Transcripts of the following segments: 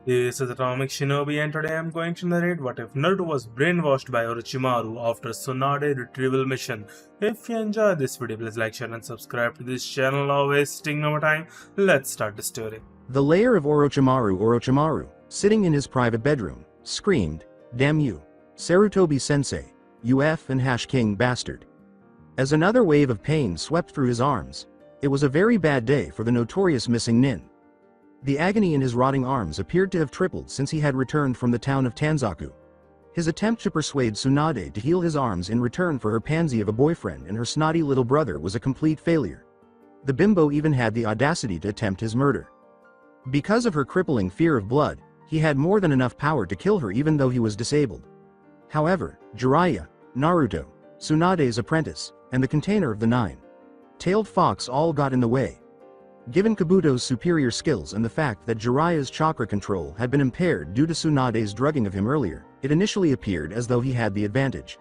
This is Atomic Shinobi, and today I'm going to narrate what if Naruto was brainwashed by Orochimaru after Tsunade Retrieval mission. If you enjoyed this video, please like, share and subscribe to this channel. Now wasting no more time, let's start the story. The lair of Orochimaru, sitting in his private bedroom, screamed, "Damn you, Sarutobi-sensei, you F and hash king bastard." As another wave of pain swept through his arms, it was a very bad day for the notorious missing nin. The agony in his rotting arms appeared to have tripled since he had returned from the town of Tanzaku. His attempt to persuade Tsunade to heal his arms in return for her pansy of a boyfriend and her snotty little brother was a complete failure. The bimbo even had the audacity to attempt his murder. Because of her crippling fear of blood, he had more than enough power to kill her even though he was disabled. However, Jiraiya, Naruto, Tsunade's apprentice, and the container of the nine-tailed fox all got in the way. Given Kabuto's superior skills and the fact that Jiraiya's chakra control had been impaired due to Tsunade's drugging of him earlier, it initially appeared as though he had the advantage.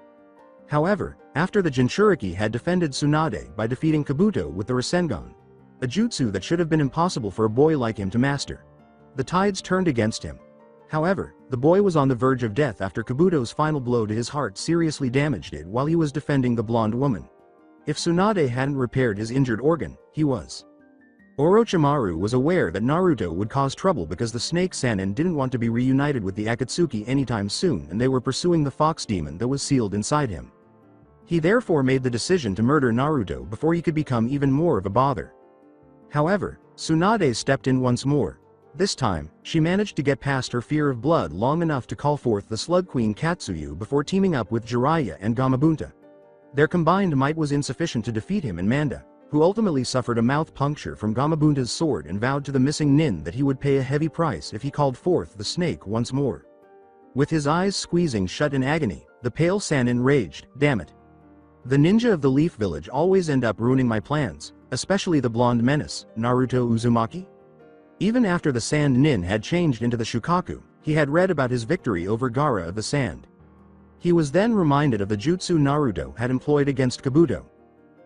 However, after the Jinchuriki had defended Tsunade by defeating Kabuto with the Rasengan, a jutsu that should have been impossible for a boy like him to master, the tides turned against him. However, the boy was on the verge of death after Kabuto's final blow to his heart seriously damaged it while he was defending the blonde woman. If Tsunade hadn't repaired his injured organ, he was. Orochimaru was aware that Naruto would cause trouble because the Snake Sannin didn't want to be reunited with the Akatsuki anytime soon and they were pursuing the fox demon that was sealed inside him. He therefore made the decision to murder Naruto before he could become even more of a bother. However, Tsunade stepped in once more. This time, she managed to get past her fear of blood long enough to call forth the Slug Queen Katsuyu before teaming up with Jiraiya and Gamabunta. Their combined might was insufficient to defeat him and Manda, who ultimately suffered a mouth puncture from Gamabunta's sword and vowed to the missing nin that he would pay a heavy price if he called forth the snake once more. With his eyes squeezing shut in agony, the pale Sannin raged, "Damn it. The ninja of the Leaf Village always end up ruining my plans, especially the blonde menace, Naruto Uzumaki?" Even after the Sand Nin had changed into the Shukaku, he had read about his victory over Gaara of the Sand. He was then reminded of the jutsu Naruto had employed against Kabuto.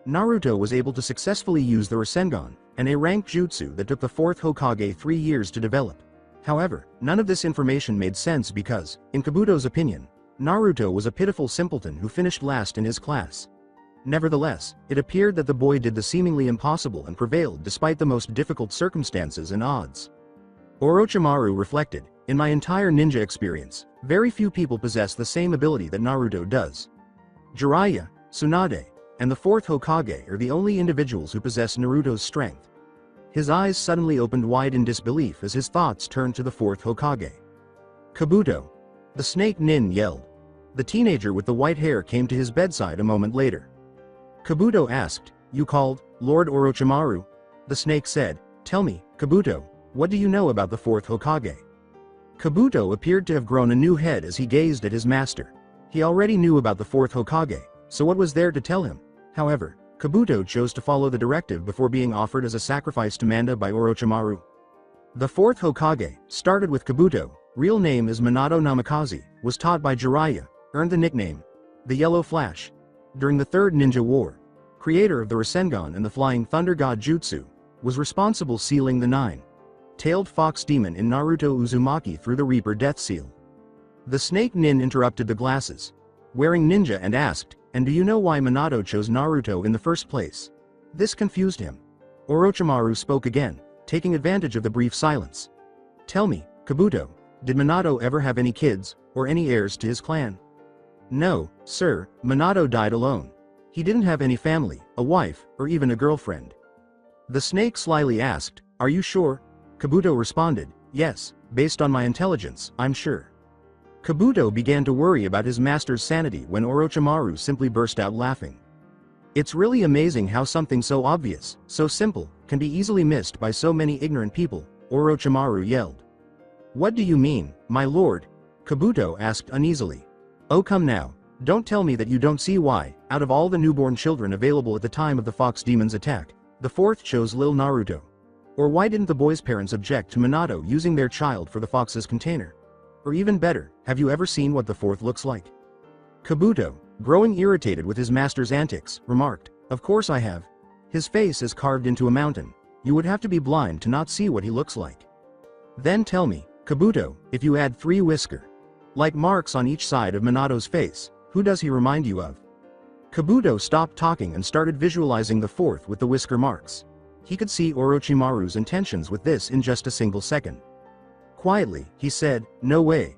Naruto was able to successfully use the Rasengan, an A-rank jutsu that took the 4th Hokage 3 years to develop. However, none of this information made sense because, in Kabuto's opinion, Naruto was a pitiful simpleton who finished last in his class. Nevertheless, it appeared that the boy did the seemingly impossible and prevailed despite the most difficult circumstances and odds. Orochimaru reflected, "In my entire ninja experience, very few people possess the same ability that Naruto does. Jiraiya, Tsunade, and the 4th Hokage are the only individuals who possess Naruto's strength." His eyes suddenly opened wide in disbelief as his thoughts turned to the 4th Hokage. "Kabuto!" The snake nin yelled. The teenager with the white hair came to his bedside a moment later. Kabuto asked, "You called, Lord Orochimaru?" The snake said, "Tell me, Kabuto, what do you know about the 4th Hokage?" Kabuto appeared to have grown a new head as he gazed at his master. He already knew about the 4th Hokage, so what was there to tell him? However, Kabuto chose to follow the directive before being offered as a sacrifice to Manda by Orochimaru. The 4th Hokage, started with Kabuto, real name is Minato Namikaze, was taught by Jiraiya, earned the nickname, the Yellow Flash. During the Third Ninja War, creator of the Rasengan and the Flying Thunder God Jutsu, was responsible sealing the nine-tailed fox demon in Naruto Uzumaki through the Reaper Death Seal. The snake nin interrupted the glasses, wearing ninja and asked, "And do you know why Minato chose Naruto in the first place?" This confused him. Orochimaru spoke again, taking advantage of the brief silence. "Tell me, Kabuto, did Minato ever have any kids, or any heirs to his clan?" "No, sir, Minato died alone. He didn't have any family, a wife, or even a girlfriend." The snake slyly asked, "Are you sure?" Kabuto responded, "Yes, based on my intelligence, I'm sure." Kabuto began to worry about his master's sanity when Orochimaru simply burst out laughing. "It's really amazing how something so obvious, so simple, can be easily missed by so many ignorant people," Orochimaru yelled. "What do you mean, my lord?" Kabuto asked uneasily. "Oh come now, don't tell me that you don't see why, out of all the newborn children available at the time of the fox demon's attack, the 4th chose Lil Naruto. Or why didn't the boy's parents object to Minato using their child for the fox's container? Or even better, have you ever seen what the 4th looks like?" Kabuto, growing irritated with his master's antics, remarked, "Of course I have. His face is carved into a mountain. You would have to be blind to not see what he looks like." "Then tell me, Kabuto, if you add 3 whisker-like marks on each side of Minato's face, who does he remind you of? Kabuto stopped talking and started visualizing the 4th with the whisker marks. He could see Orochimaru's intentions with this in just a single second. Quietly, he said, "No way."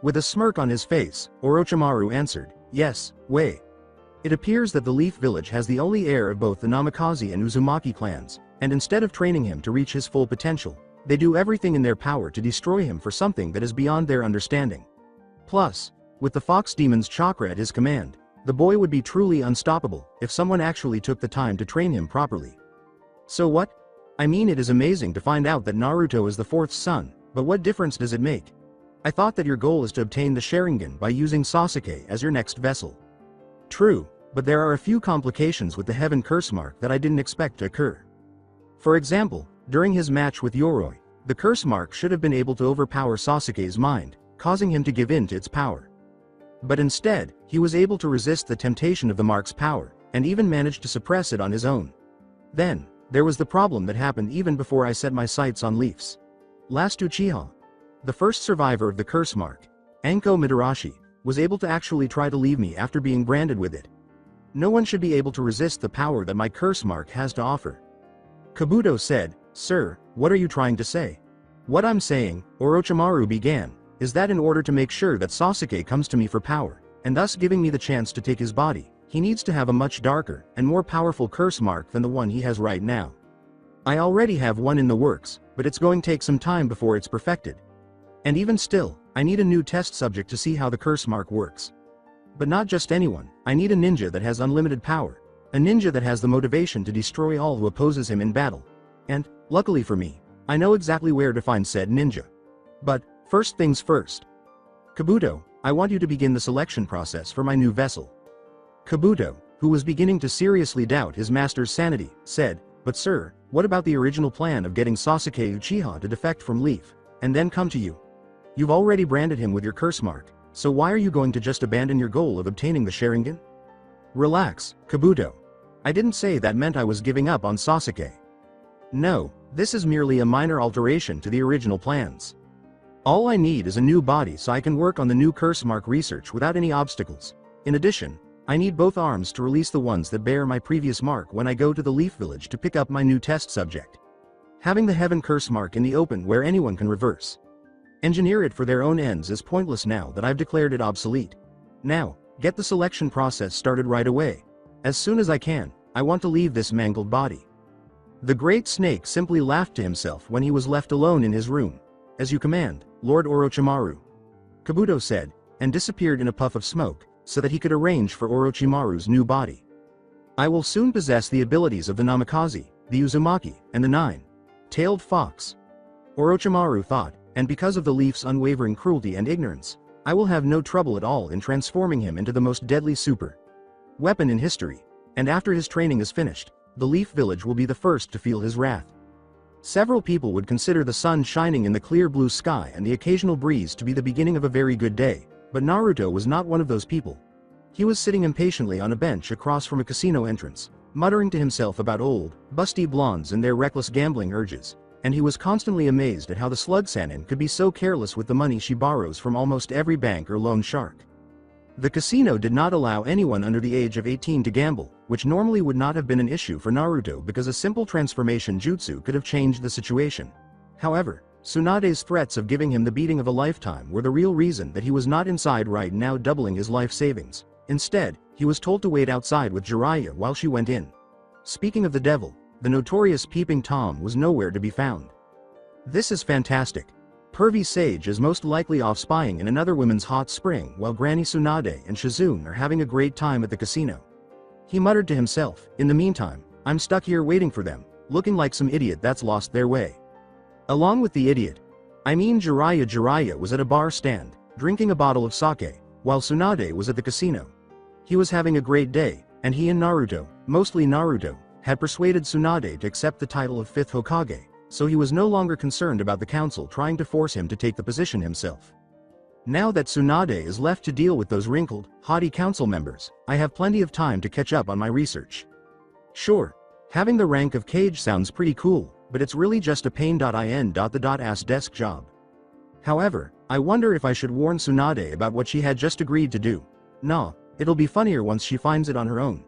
With a smirk on his face, Orochimaru answered, "Yes, way." It appears that the Leaf Village has the only heir of both the Namikaze and Uzumaki clans, and instead of training him to reach his full potential, they do everything in their power to destroy him for something that is beyond their understanding. Plus, with the Fox Demon's chakra at his command, the boy would be truly unstoppable if someone actually took the time to train him properly. So what? I mean, it is amazing to find out that Naruto is the 4th son, but what difference does it make? I thought that your goal is to obtain the Sharingan by using Sasuke as your next vessel. True, but there are a few complications with the Heaven Curse Mark that I didn't expect to occur. For example, during his match with Yoroi, the Curse Mark should have been able to overpower Sasuke's mind, causing him to give in to its power. But instead, he was able to resist the temptation of the mark's power, and even managed to suppress it on his own. Then, there was the problem that happened even before I set my sights on Leaf's last Uchiha. The first survivor of the curse mark, Anko Midarashi, was able to actually try to leave me after being branded with it. No one should be able to resist the power that my curse mark has to offer. Kabuto said, "Sir, what are you trying to say?" "What I'm saying," Orochimaru began, "is that in order to make sure that Sasuke comes to me for power, and thus giving me the chance to take his body, he needs to have a much darker and more powerful curse mark than the one he has right now. I already have one in the works, but it's going to take some time before it's perfected. And even still, I need a new test subject to see how the curse mark works. But not just anyone, I need a ninja that has unlimited power, a ninja that has the motivation to destroy all who opposes him in battle. And, luckily for me, I know exactly where to find said ninja. But, first things first. Kabuto, I want you to begin the selection process for my new vessel." Kabuto, who was beginning to seriously doubt his master's sanity, said, "But sir, what about the original plan of getting Sasuke Uchiha to defect from Leaf, and then come to you? You've already branded him with your curse mark, so why are you going to just abandon your goal of obtaining the Sharingan?" "Relax, Kabuto. I didn't say that meant I was giving up on Sasuke. No, this is merely a minor alteration to the original plans. All I need is a new body so I can work on the new curse mark research without any obstacles. In addition, I need both arms to release the ones that bear my previous mark when I go to the Leaf Village to pick up my new test subject. Having the Heaven Curse mark in the open where anyone can reverse engineer it for their own ends is pointless now that I've declared it obsolete. Now, get the selection process started right away. As soon as I can, I want to leave this mangled body." The Great Snake simply laughed to himself when he was left alone in his room. "As you command, Lord Orochimaru," Kabuto said, and disappeared in a puff of smoke, so that he could arrange for Orochimaru's new body. "I will soon possess the abilities of the Namikaze, the Uzumaki, and the Nine-Tailed Fox," Orochimaru thought, "and because of the Leaf's unwavering cruelty and ignorance, I will have no trouble at all in transforming him into the most deadly super weapon in history, and after his training is finished, the Leaf Village will be the first to feel his wrath." Several people would consider the sun shining in the clear blue sky and the occasional breeze to be the beginning of a very good day, but Naruto was not one of those people. He was sitting impatiently on a bench across from a casino entrance, muttering to himself about old, busty blondes and their reckless gambling urges, and he was constantly amazed at how the Slug Sannin could be so careless with the money she borrows from almost every bank or loan shark. The casino did not allow anyone under the age of 18 to gamble, which normally would not have been an issue for Naruto because a simple transformation jutsu could have changed the situation. However, Tsunade's threats of giving him the beating of a lifetime were the real reason that he was not inside right now, doubling his life savings. Instead, he was told to wait outside with Jiraiya while she went in. Speaking of the devil, the notorious Peeping Tom was nowhere to be found. "This is fantastic. Pervy Sage is most likely off spying in another women's hot spring while Granny Tsunade and Shizune are having a great time at the casino," he muttered to himself. "In the meantime, I'm stuck here waiting for them, looking like some idiot that's lost their way." Along with the idiot, I mean Jiraiya was at a bar stand, drinking a bottle of sake, while Tsunade was at the casino. He was having a great day, and he and Naruto, mostly Naruto, had persuaded Tsunade to accept the title of 5th Hokage, so he was no longer concerned about the council trying to force him to take the position himself. Now that Tsunade is left to deal with those wrinkled, haughty council members, I have plenty of time to catch up on my research. Sure, having the rank of Kage sounds pretty cool, but it's really just a pain.in. The ass desk job. However, I wonder if I should warn Tsunade about what she had just agreed to do. Nah, it'll be funnier once she finds it on her own.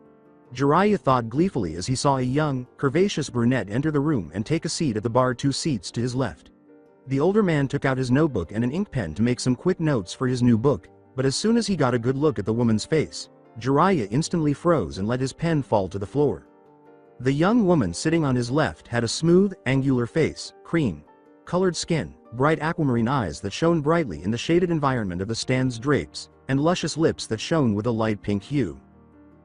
Jiraiya thought gleefully as he saw a young, curvaceous brunette enter the room and take a seat at the bar 2 seats to his left. The older man took out his notebook and an ink pen to make some quick notes for his new book, but as soon as he got a good look at the woman's face, Jiraiya instantly froze and let his pen fall to the floor. The young woman sitting on his left had a smooth, angular face, cream-colored skin, bright aquamarine eyes that shone brightly in the shaded environment of the stand's drapes, and luscious lips that shone with a light pink hue.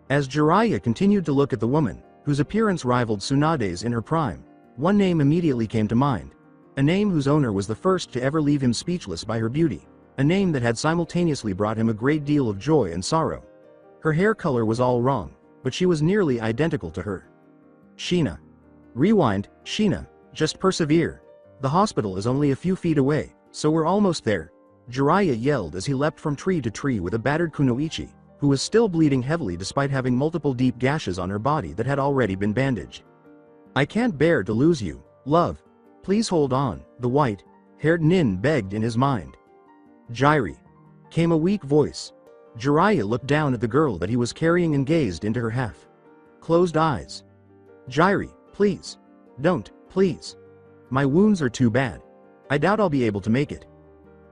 As Jiraiya continued to look at the woman, whose appearance rivaled Tsunade's in her prime, one name immediately came to mind. A name whose owner was the first to ever leave him speechless by her beauty. A name that had simultaneously brought him a great deal of joy and sorrow. Her hair color was all wrong, but she was nearly identical to her. Sheena. Rewind, Sheena, just persevere. The hospital is only a few feet away, so we're almost there. Jiraiya yelled as he leapt from tree to tree with a battered kunoichi, who was still bleeding heavily despite having multiple deep gashes on her body that had already been bandaged. I can't bear to lose you, love. Please hold on, the white-haired nin begged in his mind. Jiraiya. Came a weak voice. Jiraiya looked down at the girl that he was carrying and gazed into her half-closed eyes. Jiraiya, please. Don't, please. My wounds are too bad. I doubt I'll be able to make it.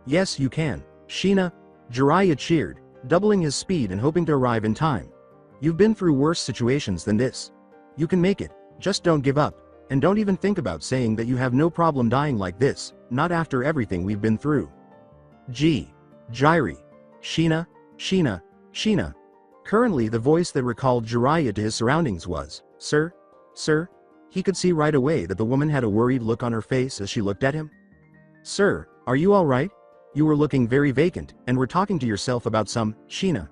Yes, you can, Sheena. Jiraiya cheered, doubling his speed and hoping to arrive in time. You've been through worse situations than this. You can make it, just don't give up, and don't even think about saying that you have no problem dying like this, not after everything we've been through. Jiraiya. Sheena. Currently the voice that recalled Jiraiya to his surroundings was, Sir? He could see right away that the woman had a worried look on her face as she looked at him. Sir, are you alright? You were looking very vacant, and were talking to yourself about some, Sheena.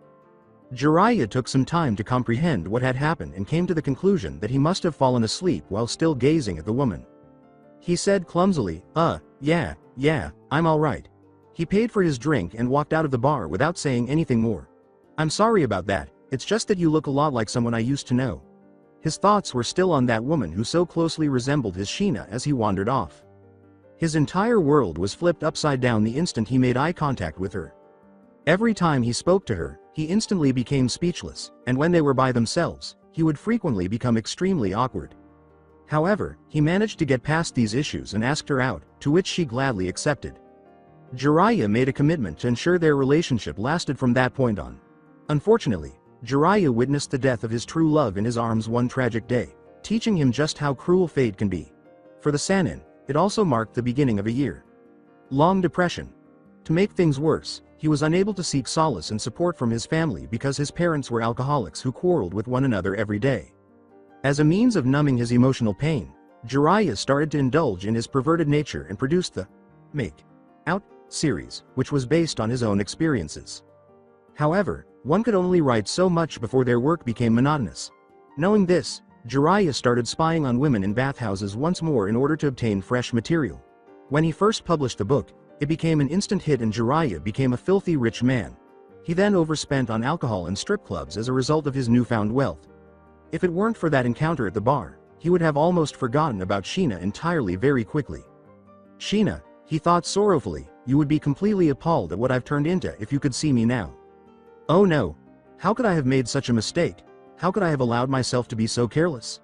Jiraiya took some time to comprehend what had happened and came to the conclusion that he must have fallen asleep while still gazing at the woman. He said clumsily, yeah, I'm alright. He paid for his drink and walked out of the bar without saying anything more. I'm sorry about that, it's just that you look a lot like someone I used to know. His thoughts were still on that woman who so closely resembled his Sheena as he wandered off. His entire world was flipped upside down the instant he made eye contact with her. Every time he spoke to her, he instantly became speechless, and when they were by themselves, he would frequently become extremely awkward. However, he managed to get past these issues and asked her out, to which she gladly accepted. Jiraiya made a commitment to ensure their relationship lasted from that point on. Unfortunately, Jiraiya witnessed the death of his true love in his arms one tragic day, teaching him just how cruel fate can be. For the Sannin, it also marked the beginning of a year-long depression. To make things worse, he was unable to seek solace and support from his family because his parents were alcoholics who quarreled with one another every day. As a means of numbing his emotional pain, Jiraiya started to indulge in his perverted nature and produced the Make Out series, which was based on his own experiences. However, one could only write so much before their work became monotonous. Knowing this, Jiraiya started spying on women in bathhouses once more in order to obtain fresh material. When he first published the book, it became an instant hit and Jiraiya became a filthy rich man. He then overspent on alcohol and strip clubs as a result of his newfound wealth. If it weren't for that encounter at the bar, he would have almost forgotten about Sheena entirely very quickly. Sheena, he thought sorrowfully, you would be completely appalled at what I've turned into if you could see me now. Oh no. How could I have made such a mistake? How could I have allowed myself to be so careless?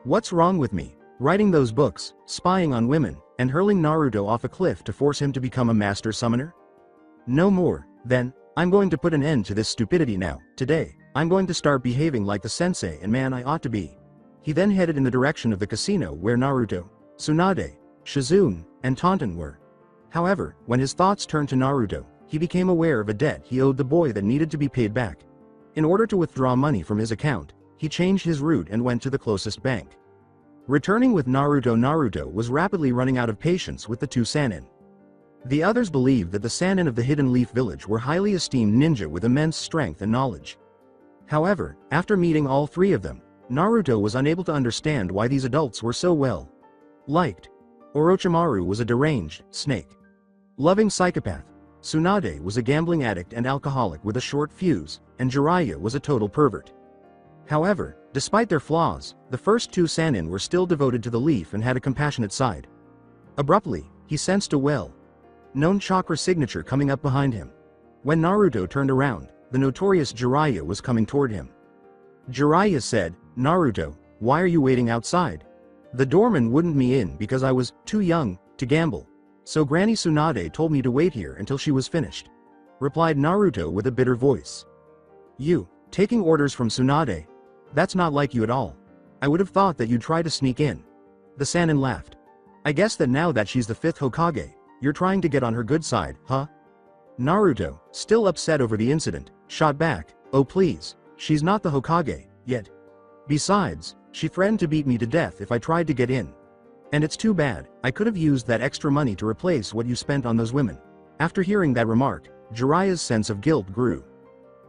What's wrong with me? Writing those books, spying on women, and hurling Naruto off a cliff to force him to become a master summoner? No more, then, I'm going to put an end to this stupidity now. Today, I'm going to start behaving like the sensei and man I ought to be. He then headed in the direction of the casino where Naruto, Tsunade, Shizune, and Taunton were. However, when his thoughts turned to Naruto, he became aware of a debt he owed the boy that needed to be paid back. In order to withdraw money from his account, he changed his route and went to the closest bank. Returning with Naruto was rapidly running out of patience with the two Sannin. The others believed that the Sannin of the Hidden Leaf Village were highly esteemed ninja with immense strength and knowledge. However, after meeting all three of them, Naruto was unable to understand why these adults were so well liked. Orochimaru was a deranged, snake-loving psychopath. Tsunade was a gambling addict and alcoholic with a short fuse, and Jiraiya was a total pervert. However, despite their flaws, the first two Sannin were still devoted to the leaf and had a compassionate side. Abruptly, he sensed a well known chakra signature coming up behind him. When Naruto turned around, the notorious Jiraiya was coming toward him. Jiraiya said, "Naruto, why are you waiting outside? The doorman wouldn't let me in because I was too young to gamble. So Granny Tsunade told me to wait here until she was finished," replied Naruto with a bitter voice. "You, taking orders from Tsunade? That's not like you at all. I would have thought that you'd try to sneak in." The Sannin laughed. "I guess that now that she's the 5th Hokage, you're trying to get on her good side, huh?" Naruto, still upset over the incident, shot back, "Oh please, she's not the Hokage yet. Besides, she threatened to beat me to death if I tried to get in. And it's too bad, I could have used that extra money to replace what you spent on those women." After hearing that remark, Jiraiya's sense of guilt grew.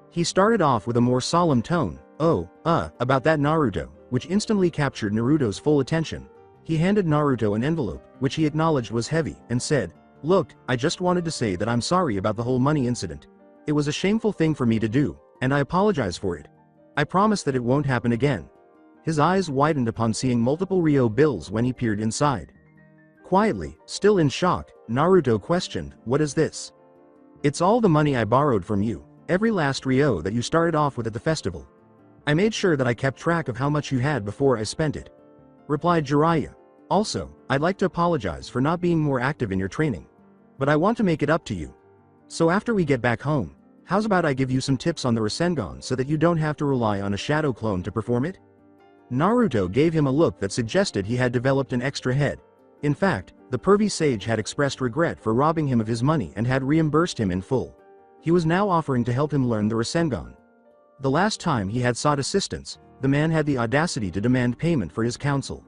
He started off with a more solemn tone, about that Naruto, which instantly captured Naruto's full attention. He handed Naruto an envelope, which he acknowledged was heavy, and said, "Look, I just wanted to say that I'm sorry about the whole money incident. It was a shameful thing for me to do, and I apologize for it. I promise that it won't happen again." His eyes widened upon seeing multiple Ryo bills when he peered inside. Quietly, still in shock, Naruto questioned, "What is this?" "It's all the money I borrowed from you, every last Ryo that you started off with at the festival. I made sure that I kept track of how much you had before I spent it," replied Jiraiya. "Also, I'd like to apologize for not being more active in your training. But I want to make it up to you. So after we get back home, how's about I give you some tips on the Rasengan so that you don't have to rely on a shadow clone to perform it?" Naruto gave him a look that suggested he had developed an extra head. In fact, the pervy sage had expressed regret for robbing him of his money and had reimbursed him in full. He was now offering to help him learn the Rasengan. The last time he had sought assistance, the man had the audacity to demand payment for his counsel.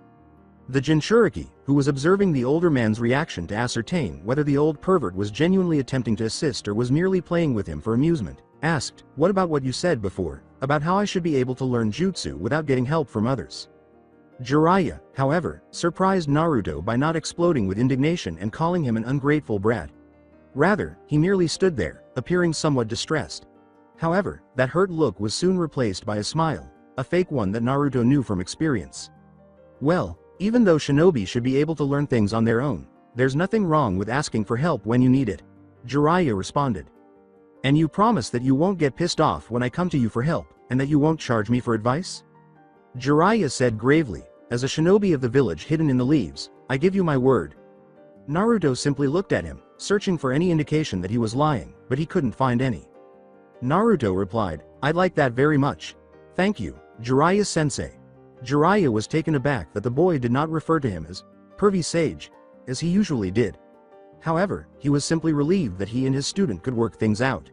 The Jinchuriki, who was observing the older man's reaction to ascertain whether the old pervert was genuinely attempting to assist or was merely playing with him for amusement, asked, "What about what you said before, about how I should be able to learn jutsu without getting help from others?" Jiraiya, however, surprised Naruto by not exploding with indignation and calling him an ungrateful brat. Rather, he merely stood there, appearing somewhat distressed. However, that hurt look was soon replaced by a smile, a fake one that Naruto knew from experience. "Well, even though shinobi should be able to learn things on their own, there's nothing wrong with asking for help when you need it," Jiraiya responded. "And you promise that you won't get pissed off when I come to you for help, and that you won't charge me for advice?" Jiraiya said gravely, "As a shinobi of the village hidden in the leaves, I give you my word." Naruto simply looked at him, searching for any indication that he was lying, but he couldn't find any. Naruto replied, "I'd like that very much. Thank you, Jiraiya-sensei." Jiraiya was taken aback that the boy did not refer to him as pervy sage, as he usually did. However, he was simply relieved that he and his student could work things out.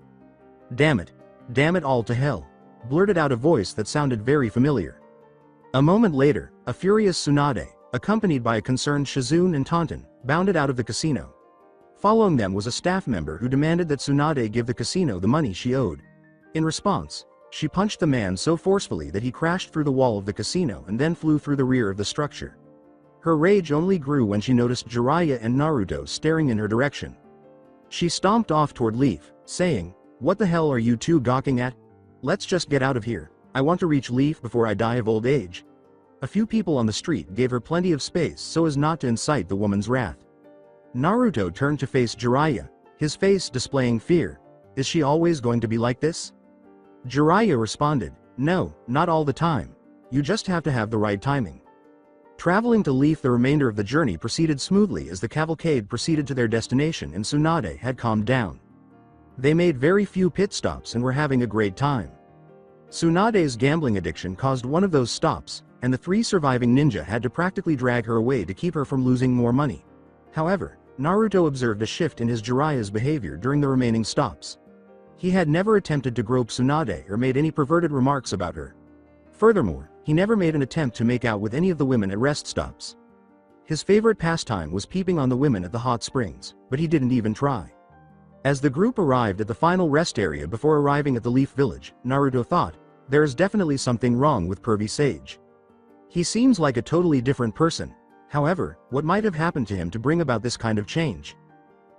Damn it all to hell," blurted out a voice that sounded very familiar. A moment later, a furious Tsunade, accompanied by a concerned Shizune and Taunton, bounded out of the casino. Following them was a staff member who demanded that Tsunade give the casino the money she owed. In response, she punched the man so forcefully that he crashed through the wall of the casino and then flew through the rear of the structure. Her rage only grew when she noticed Jiraiya and Naruto staring in her direction. She stomped off toward Leaf, saying, "What the hell are you two gawking at? Let's just get out of here. I want to reach Leaf before I die of old age." A few people on the street gave her plenty of space so as not to incite the woman's wrath. Naruto turned to face Jiraiya, his face displaying fear. "Is she always going to be like this?" Jiraiya responded, "No, not all the time. You just have to have the right timing." Traveling to Leaf, the remainder of the journey proceeded smoothly as the cavalcade proceeded to their destination and Tsunade had calmed down. They made very few pit stops and were having a great time. Tsunade's gambling addiction caused one of those stops, and the 3 surviving ninja had to practically drag her away to keep her from losing more money. However, Naruto observed a shift in his Jiraiya's behavior during the remaining stops. He had never attempted to grope Tsunade or made any perverted remarks about her. Furthermore, he never made an attempt to make out with any of the women at rest stops. His favorite pastime was peeping on the women at the hot springs, but he didn't even try. As the group arrived at the final rest area before arriving at the Leaf Village, Naruto thought, "There is definitely something wrong with Pervy Sage. He seems like a totally different person. However, what might have happened to him to bring about this kind of change?"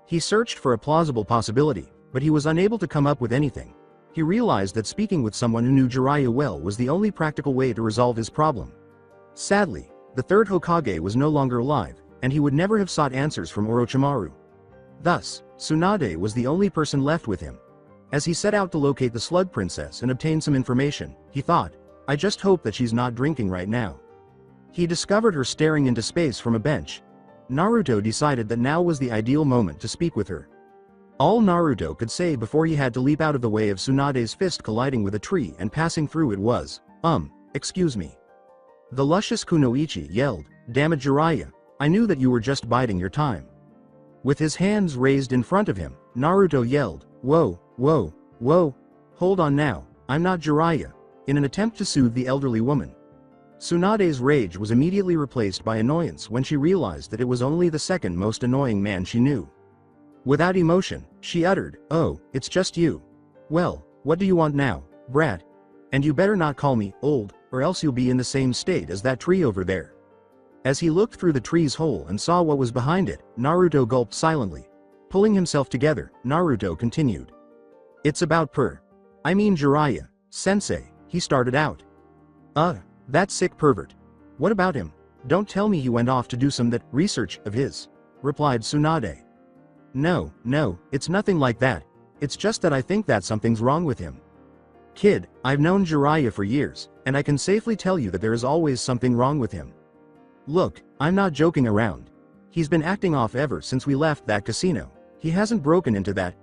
He searched for a plausible possibility, but he was unable to come up with anything. He realized that speaking with someone who knew Jiraiya well was the only practical way to resolve his problem. Sadly, the 3rd Hokage was no longer alive, and he would never have sought answers from Orochimaru. Thus, Tsunade was the only person left with him. As he set out to locate the Slug Princess and obtain some information, he thought, I just hope that she's not drinking right now. He discovered her staring into space from a bench. Naruto decided that now was the ideal moment to speak with her. All Naruto could say before he had to leap out of the way of Tsunade's fist colliding with a tree and passing through it was, excuse me. The luscious Kunoichi yelled, damn it Jiraiya, I knew that you were just biding your time. With his hands raised in front of him, Naruto yelled, whoa, whoa, whoa, hold on now, I'm not Jiraiya, in an attempt to soothe the elderly woman. Tsunade's rage was immediately replaced by annoyance when she realized that it was only the second most annoying man she knew. Without emotion, she uttered, oh, it's just you. Well, what do you want now, brat? And you better not call me old, or else you'll be in the same state as that tree over there. As he looked through the tree's hole and saw what was behind it, Naruto gulped silently. Pulling himself together, Naruto continued. It's about I mean Jiraiya, sensei, he started out. That sick pervert. What about him? Don't tell me he went off to do some that research of his, replied Tsunade. No, it's nothing like that. It's just that I think that something's wrong with him. Kid, I've known Jiraiya for years, and I can safely tell you that there is always something wrong with him. Look, I'm not joking around. He's been acting off ever since we left that casino. He hasn't broken into that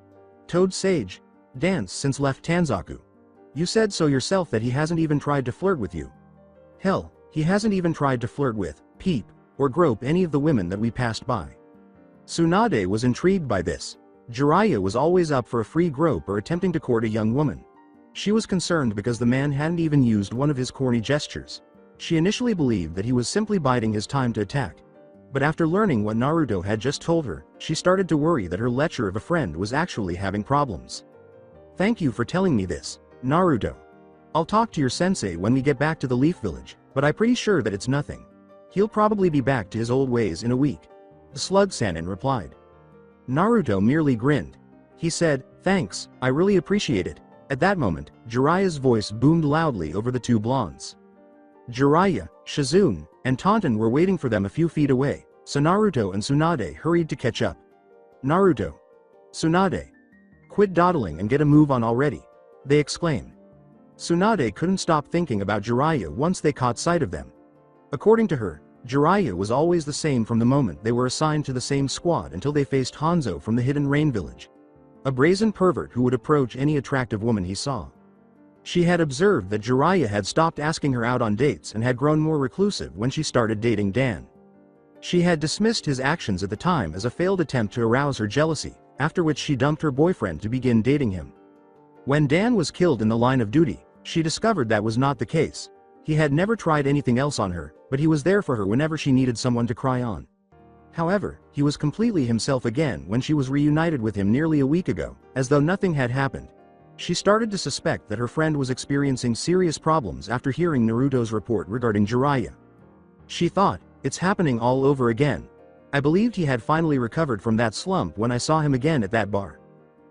Toad Sage dance since left Tanzaku. You said so yourself that he hasn't even tried to flirt with you. Hell, he hasn't even tried to flirt with, peep, or grope any of the women that we passed by. Tsunade was intrigued by this. Jiraiya was always up for a free grope or attempting to court a young woman. She was concerned because the man hadn't even used one of his corny gestures. She initially believed that he was simply biding his time to attack. But after learning what Naruto had just told her, she started to worry that her lecher of a friend was actually having problems. Thank you for telling me this, Naruto. I'll talk to your sensei when we get back to the Leaf Village, but I'm pretty sure that it's nothing. He'll probably be back to his old ways in a week. The Slug Sannin replied. Naruto merely grinned. He said, thanks, I really appreciate it. At that moment, Jiraiya's voice boomed loudly over the two blondes. Jiraiya, Shizune, and Taunton were waiting for them a few feet away, so Naruto and Tsunade hurried to catch up. Naruto. Tsunade. Quit dawdling and get a move on already, they exclaimed. Tsunade couldn't stop thinking about Jiraiya once they caught sight of them. According to her, Jiraiya was always the same from the moment they were assigned to the same squad until they faced Hanzo from the Hidden Rain Village. A brazen pervert who would approach any attractive woman he saw. She had observed that Jiraiya had stopped asking her out on dates and had grown more reclusive when she started dating Dan. She had dismissed his actions at the time as a failed attempt to arouse her jealousy, after which she dumped her boyfriend to begin dating him. When Dan was killed in the line of duty, she discovered that was not the case. He had never tried anything else on her, but he was there for her whenever she needed someone to cry on. However, he was completely himself again when she was reunited with him nearly a week ago, as though nothing had happened. She started to suspect that her friend was experiencing serious problems after hearing Naruto's report regarding Jiraiya. She thought, it's happening all over again. I believed he had finally recovered from that slump when I saw him again at that bar.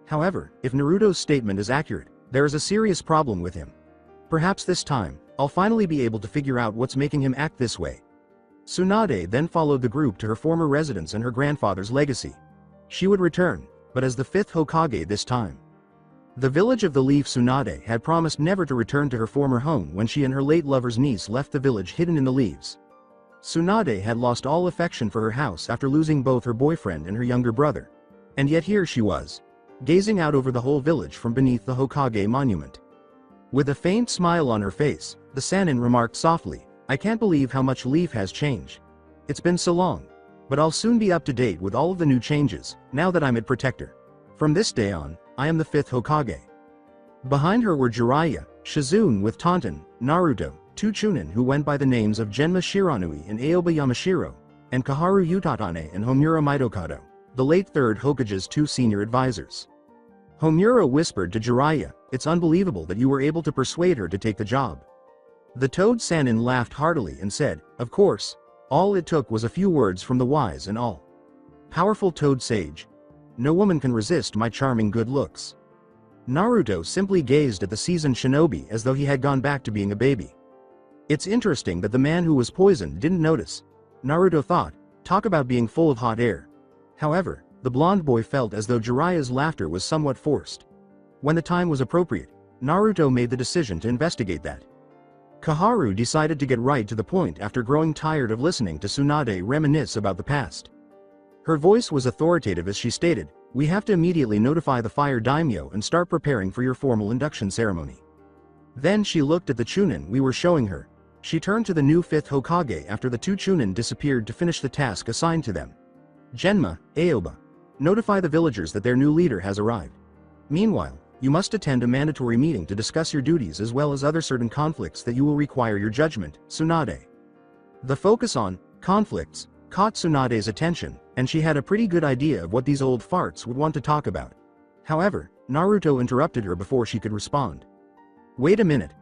However, if Naruto's statement is accurate, there is a serious problem with him. Perhaps this time, I'll finally be able to figure out what's making him act this way. Tsunade then followed the group to her former residence and her grandfather's legacy. She would return, but as the 5th Hokage this time. The village of the Leaf. Tsunade had promised never to return to her former home when she and her late lover's niece left the village hidden in the leaves. Tsunade had lost all affection for her house after losing both her boyfriend and her younger brother. And yet here she was, gazing out over the whole village from beneath the Hokage monument. With a faint smile on her face, the Sannin remarked softly, I can't believe how much Leaf has changed. It's been so long. But I'll soon be up to date with all of the new changes, now that I'm its protector. From this day on, I am the 5th Hokage. Behind her were Jiraiya, Shizune with Taunton, Naruto, two Chunin who went by the names of Genma Shiranui and Aoba Yamashiro, and Kaharu Utatane and Homura Mitokado, the late 3rd Hokage's two senior advisors. Homura whispered to Jiraiya, it's unbelievable that you were able to persuade her to take the job. The Toad Sannin laughed heartily and said, of course, all it took was a few words from the wise and all powerful Toad Sage. No woman can resist my charming good looks. Naruto simply gazed at the seasoned shinobi as though he had gone back to being a baby. It's interesting that the man who was poisoned didn't notice. Naruto thought, talk about being full of hot air. However, The blonde boy felt as though Jiraiya's laughter was somewhat forced. When the time was appropriate, Naruto made the decision to investigate that. Koharu decided to get right to the point after growing tired of listening to Tsunade reminisce about the past. Her voice was authoritative as she stated, "We have to immediately notify the Fire Daimyo and start preparing for your formal induction ceremony." Then she looked at the Chunin we were showing her. She turned to the new 5th Hokage after the 2 Chunin disappeared to finish the task assigned to them. "Genma, Aoba. Notify the villagers that their new leader has arrived. Meanwhile, you must attend a mandatory meeting to discuss your duties as well as other certain conflicts that you will require your judgment, Tsunade." The focus on conflicts caught Tsunade's attention, and she had a pretty good idea of what these old farts would want to talk about. However, Naruto interrupted her before she could respond. Wait a minute.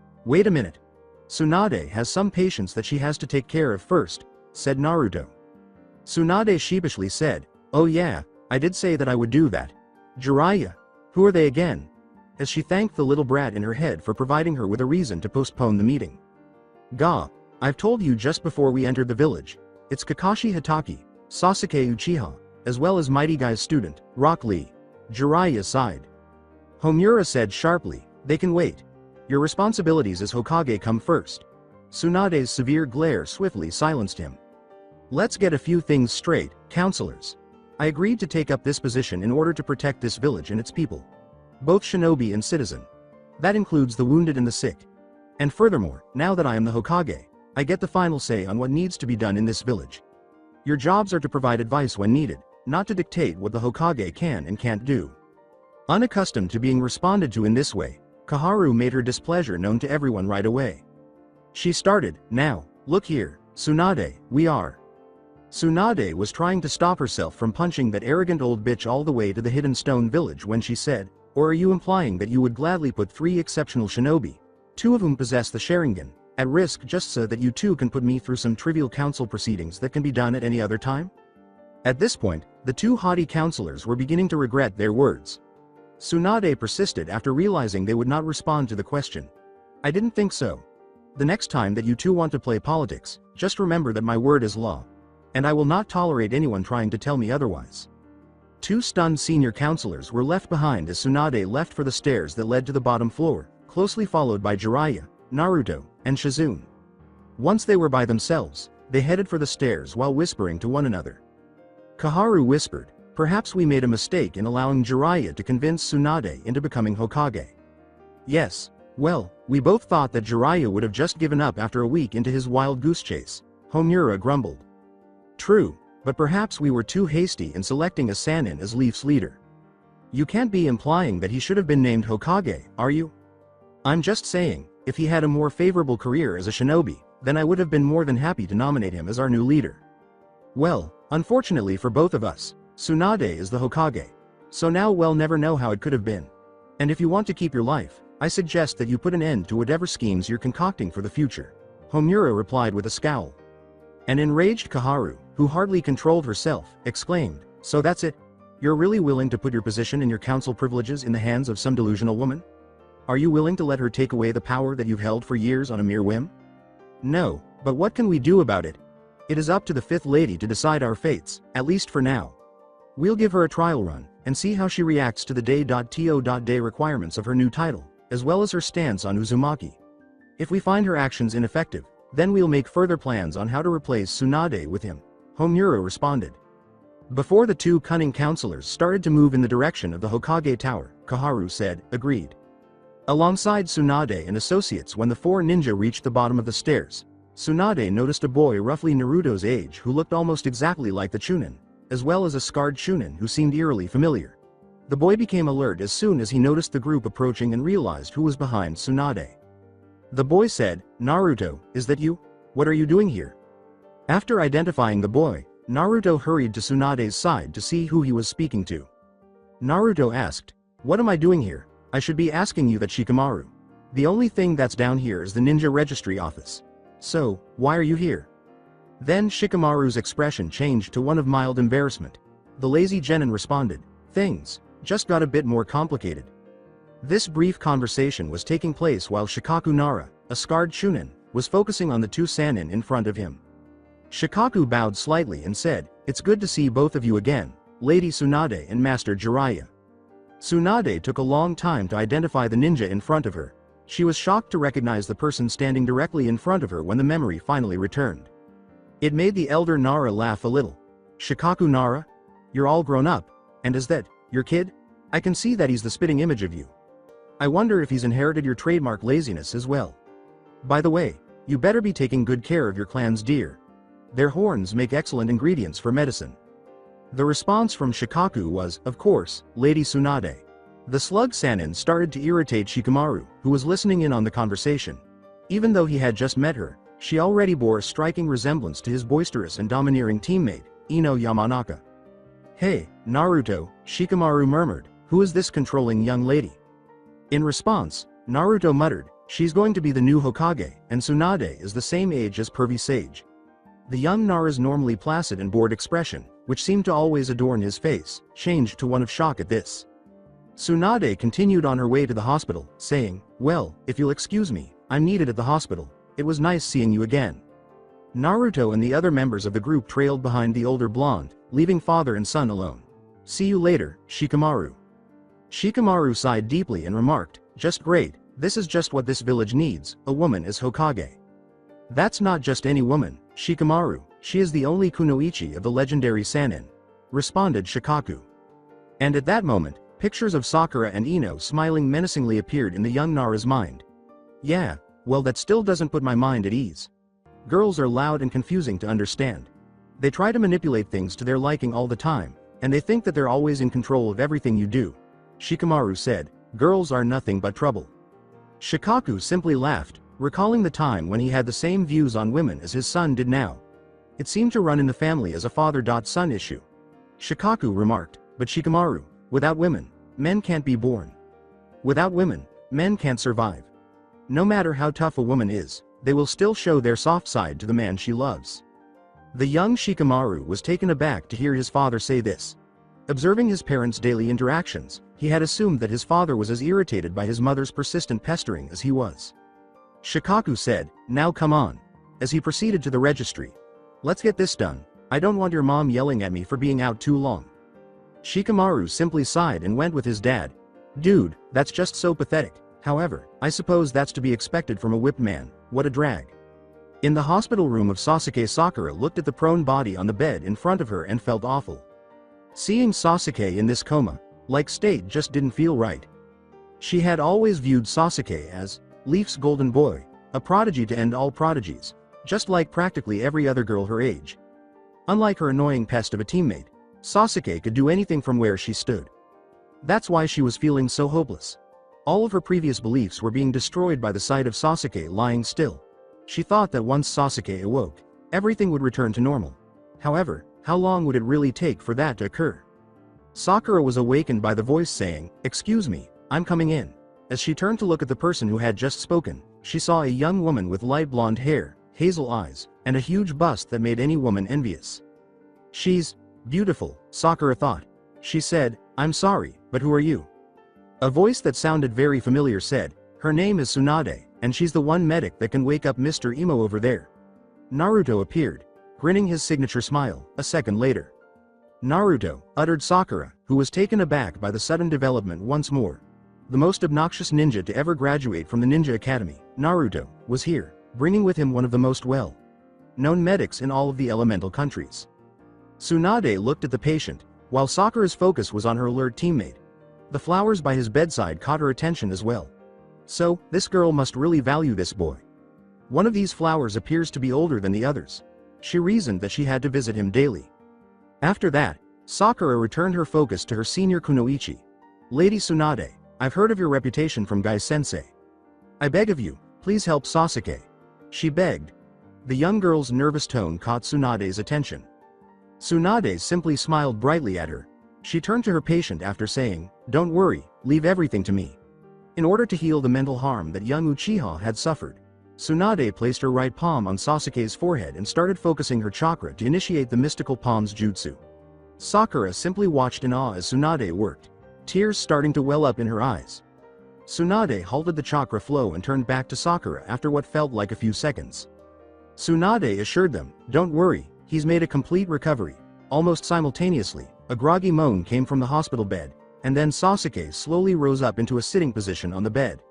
Tsunade has some patients that she has to take care of first," said Naruto. Tsunade sheepishly said, "Oh yeah, I did say that I would do that. Jiraiya, who are they again?" as she thanked the little brat in her head for providing her with a reason to postpone the meeting. "Ga, I've told you just before we entered the village. It's Kakashi Hatake, Sasuke Uchiha, as well as Mighty Guy's student, Rock Lee." Jiraiya sighed. Homura said sharply, "They can wait. Your responsibilities as Hokage come first." Tsunade's severe glare swiftly silenced him. "Let's get a few things straight, counselors. I agreed to take up this position in order to protect this village and its people. Both shinobi and citizen. That includes the wounded and the sick. And furthermore, now that I am the Hokage, I get the final say on what needs to be done in this village. Your jobs are to provide advice when needed, not to dictate what the Hokage can and can't do." Unaccustomed to being responded to in this way, Koharu made her displeasure known to everyone right away. She started, "Now, look here, Tsunade, we are." Tsunade was trying to stop herself from punching that arrogant old bitch all the way to the Hidden Stone village when she said, "Or are you implying that you would gladly put 3 exceptional shinobi, 2 of whom possess the Sharingan, at risk just so that you 2 can put me through some trivial council proceedings that can be done at any other time?" At this point, the 2 haughty counselors were beginning to regret their words. Tsunade persisted after realizing they would not respond to the question. "I didn't think so. The next time that you 2 want to play politics, just remember that my word is law. And I will not tolerate anyone trying to tell me otherwise." 2 stunned senior counselors were left behind as Tsunade left for the stairs that led to the bottom floor, closely followed by Jiraiya, Naruto, and Shizune. Once they were by themselves, they headed for the stairs while whispering to one another. Koharu whispered, "Perhaps we made a mistake in allowing Jiraiya to convince Tsunade into becoming Hokage." "Yes, well, we both thought that Jiraiya would have just given up after a week into his wild goose chase," Homura grumbled. "True, but perhaps we were too hasty in selecting a Sannin as Leaf's leader. You can't be implying that he should have been named Hokage, are you? I'm just saying, if he had a more favorable career as a shinobi, then I would have been more than happy to nominate him as our new leader. Well, unfortunately for both of us, Tsunade is the Hokage. So now we'll never know how it could have been. And if you want to keep your life, I suggest that you put an end to whatever schemes you're concocting for the future," Homura replied with a scowl. An enraged Koharu, who hardly controlled herself, exclaimed, "So that's it? You're really willing to put your position and your council privileges in the hands of some delusional woman? Are you willing to let her take away the power that you've held for years on a mere whim?" "No, but what can we do about it? It is up to the 5th lady to decide our fates, at least for now. We'll give her a trial run, and see how she reacts to the day.to.day requirements of her new title, as well as her stance on Uzumaki. If we find her actions ineffective, then we'll make further plans on how to replace Tsunade with him," Homura responded. Before the 2 cunning counselors started to move in the direction of the Hokage Tower, Koharu said, "Agreed." Alongside Tsunade and associates, when the 4 ninja reached the bottom of the stairs, Tsunade noticed a boy roughly Naruto's age who looked almost exactly like the Chunin, as well as a scarred Chunin who seemed eerily familiar. The boy became alert as soon as he noticed the group approaching and realized who was behind Tsunade. The boy said, "Naruto, is that you? What are you doing here?" After identifying the boy, Naruto hurried to Tsunade's side to see who he was speaking to. Naruto asked, "What am I doing here? I should be asking you that, Shikamaru. The only thing that's down here is the ninja registry office. So, why are you here?" Then Shikamaru's expression changed to one of mild embarrassment. The lazy genin responded, "Things just got a bit more complicated." This brief conversation was taking place while Shikaku Nara, a scarred Chunin, was focusing on the 2 Sannin in front of him. Shikaku bowed slightly and said, "It's good to see both of you again, Lady Tsunade and Master Jiraiya. Tsunade took a long time to identify the ninja in front of her. She was shocked to recognize the person standing directly in front of her when the memory finally returned. It made the elder Nara laugh a little. "Shikaku Nara? You're all grown up, and is that your kid? I can see that he's the spitting image of you. I wonder if he's inherited your trademark laziness as well. By the way, you better be taking good care of your clan's deer. Their horns make excellent ingredients for medicine." The response from Shikaku was, of course, Lady Tsunade. The slug Sannin started to irritate Shikamaru, who was listening in on the conversation. Even though he had just met her, she already bore a striking resemblance to his boisterous and domineering teammate, Ino Yamanaka. "Hey, Naruto," Shikamaru murmured, "who is this controlling young lady?" In response, Naruto muttered, "She's going to be the new Hokage, and Tsunade is the same age as Pervy Sage." The young Nara's normally placid and bored expression, which seemed to always adorn his face, changed to one of shock at this. Tsunade continued on her way to the hospital, saying, "Well, if you'll excuse me, I'm needed at the hospital. It was nice seeing you again." Naruto and the other members of the group trailed behind the older blonde, leaving father and son alone. "See you later, Shikamaru." Shikamaru sighed deeply and remarked, "Just great, this is just what this village needs, a woman as Hokage." "That's not just any woman, Shikamaru, she is the only kunoichi of the legendary Sannin," responded Shikaku. And at that moment, pictures of Sakura and Ino smiling menacingly appeared in the young Nara's mind. "Yeah, well that still doesn't put my mind at ease. Girls are loud and confusing to understand. They try to manipulate things to their liking all the time, and they think that they're always in control of everything you do," Shikamaru said. "Girls are nothing but trouble." Shikaku simply laughed, recalling the time when he had the same views on women as his son did now. It seemed to run in the family as a father-son issue. Shikaku remarked, "But Shikamaru, without women, men can't be born. Without women, men can't survive. No matter how tough a woman is, they will still show their soft side to the man she loves." The young Shikamaru was taken aback to hear his father say this. Observing his parents' daily interactions, he had assumed that his father was as irritated by his mother's persistent pestering as he was. Shikaku said, "Now come on," as he proceeded to the registry. "Let's get this done. I don't want your mom yelling at me for being out too long." Shikamaru simply sighed and went with his dad. "Dude, that's just so pathetic. However, I suppose that's to be expected from a whipped man. What a drag." In the hospital room of Sasuke, Sakura looked at the prone body on the bed in front of her and felt awful. Seeing Sasuke in this coma-like state just didn't feel right. She had always viewed Sasuke as Leaf's golden boy, a prodigy to end all prodigies, just like practically every other girl her age. Unlike her annoying pest of a teammate, Sasuke could do anything from where she stood. That's why she was feeling so hopeless. All of her previous beliefs were being destroyed by the sight of Sasuke lying still. She thought that once Sasuke awoke, everything would return to normal. However, how long would it really take for that to occur? Sakura was awakened by the voice saying, "Excuse me, I'm coming in." As she turned to look at the person who had just spoken, she saw a young woman with light blonde hair, hazel eyes, and a huge bust that made any woman envious. "She's beautiful," Sakura thought. She said, "I'm sorry, but who are you?" A voice that sounded very familiar said, "Her name is Tsunade, and she's the one medic that can wake up Mr. Emo over there." Naruto appeared, grinning his signature smile, a second later. "Naruto," uttered Sakura, who was taken aback by the sudden development once more. The most obnoxious ninja to ever graduate from the Ninja Academy, Naruto, was here, bringing with him one of the most well-known medics in all of the elemental countries. Tsunade looked at the patient, while Sakura's focus was on her alert teammate. The flowers by his bedside caught her attention as well. So, this girl must really value this boy. One of these flowers appears to be older than the others. She reasoned that she had to visit him daily. After that, Sakura returned her focus to her senior kunoichi. "Lady Tsunade, I've heard of your reputation from Gai-sensei. I beg of you, please help Sasuke," she begged. The young girl's nervous tone caught Tsunade's attention. Tsunade simply smiled brightly at her. She turned to her patient after saying, "Don't worry, leave everything to me." In order to heal the mental harm that young Uchiha had suffered, Tsunade placed her right palm on Sasuke's forehead and started focusing her chakra to initiate the mystical palms jutsu. Sakura simply watched in awe as Tsunade worked, tears starting to well up in her eyes. Tsunade halted the chakra flow and turned back to Sakura after what felt like a few seconds. Tsunade assured them, "Don't worry, he's made a complete recovery." Almost simultaneously, A groggy moan came from the hospital bed, and then Sasuke slowly rose up into a sitting position on the bed.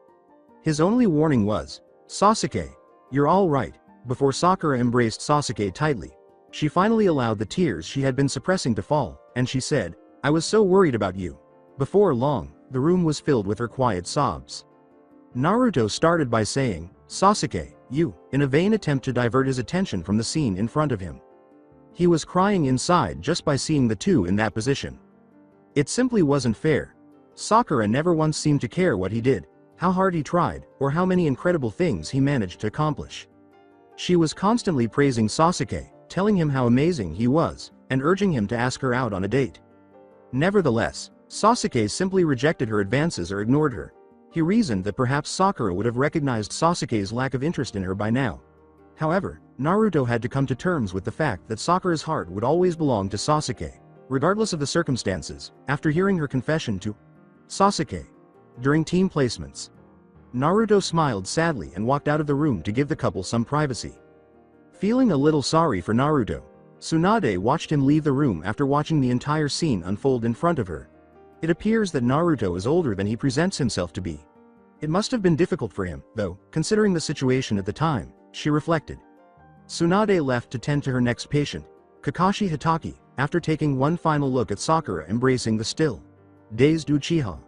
His only warning was, "Sasuke, you're all right." Before Sakura embraced Sasuke tightly, she finally allowed the tears she had been suppressing to fall, and she said, "I was so worried about you." Before long, the room was filled with her quiet sobs. Naruto started by saying, "Sasuke, you," in a vain attempt to divert his attention from the scene in front of him. He was crying inside just by seeing the two in that position. It simply wasn't fair. Sakura never once seemed to care what he did, how hard he tried, or how many incredible things he managed to accomplish. She was constantly praising Sasuke, telling him how amazing he was, and urging him to ask her out on a date. Nevertheless, Sasuke simply rejected her advances or ignored her. He reasoned that perhaps Sakura would have recognized Sasuke's lack of interest in her by now. However, Naruto had to come to terms with the fact that Sakura's heart would always belong to Sasuke, regardless of the circumstances. After hearing her confession to Sasuke during team placements, Naruto smiled sadly and walked out of the room to give the couple some privacy. Feeling a little sorry for Naruto, Tsunade watched him leave the room after watching the entire scene unfold in front of her. It appears that Naruto is older than he presents himself to be. It must have been difficult for him, though, considering the situation at the time, she reflected. Tsunade left to tend to her next patient, Kakashi Hatake, after taking one final look at Sakura embracing the still dazed Uchiha.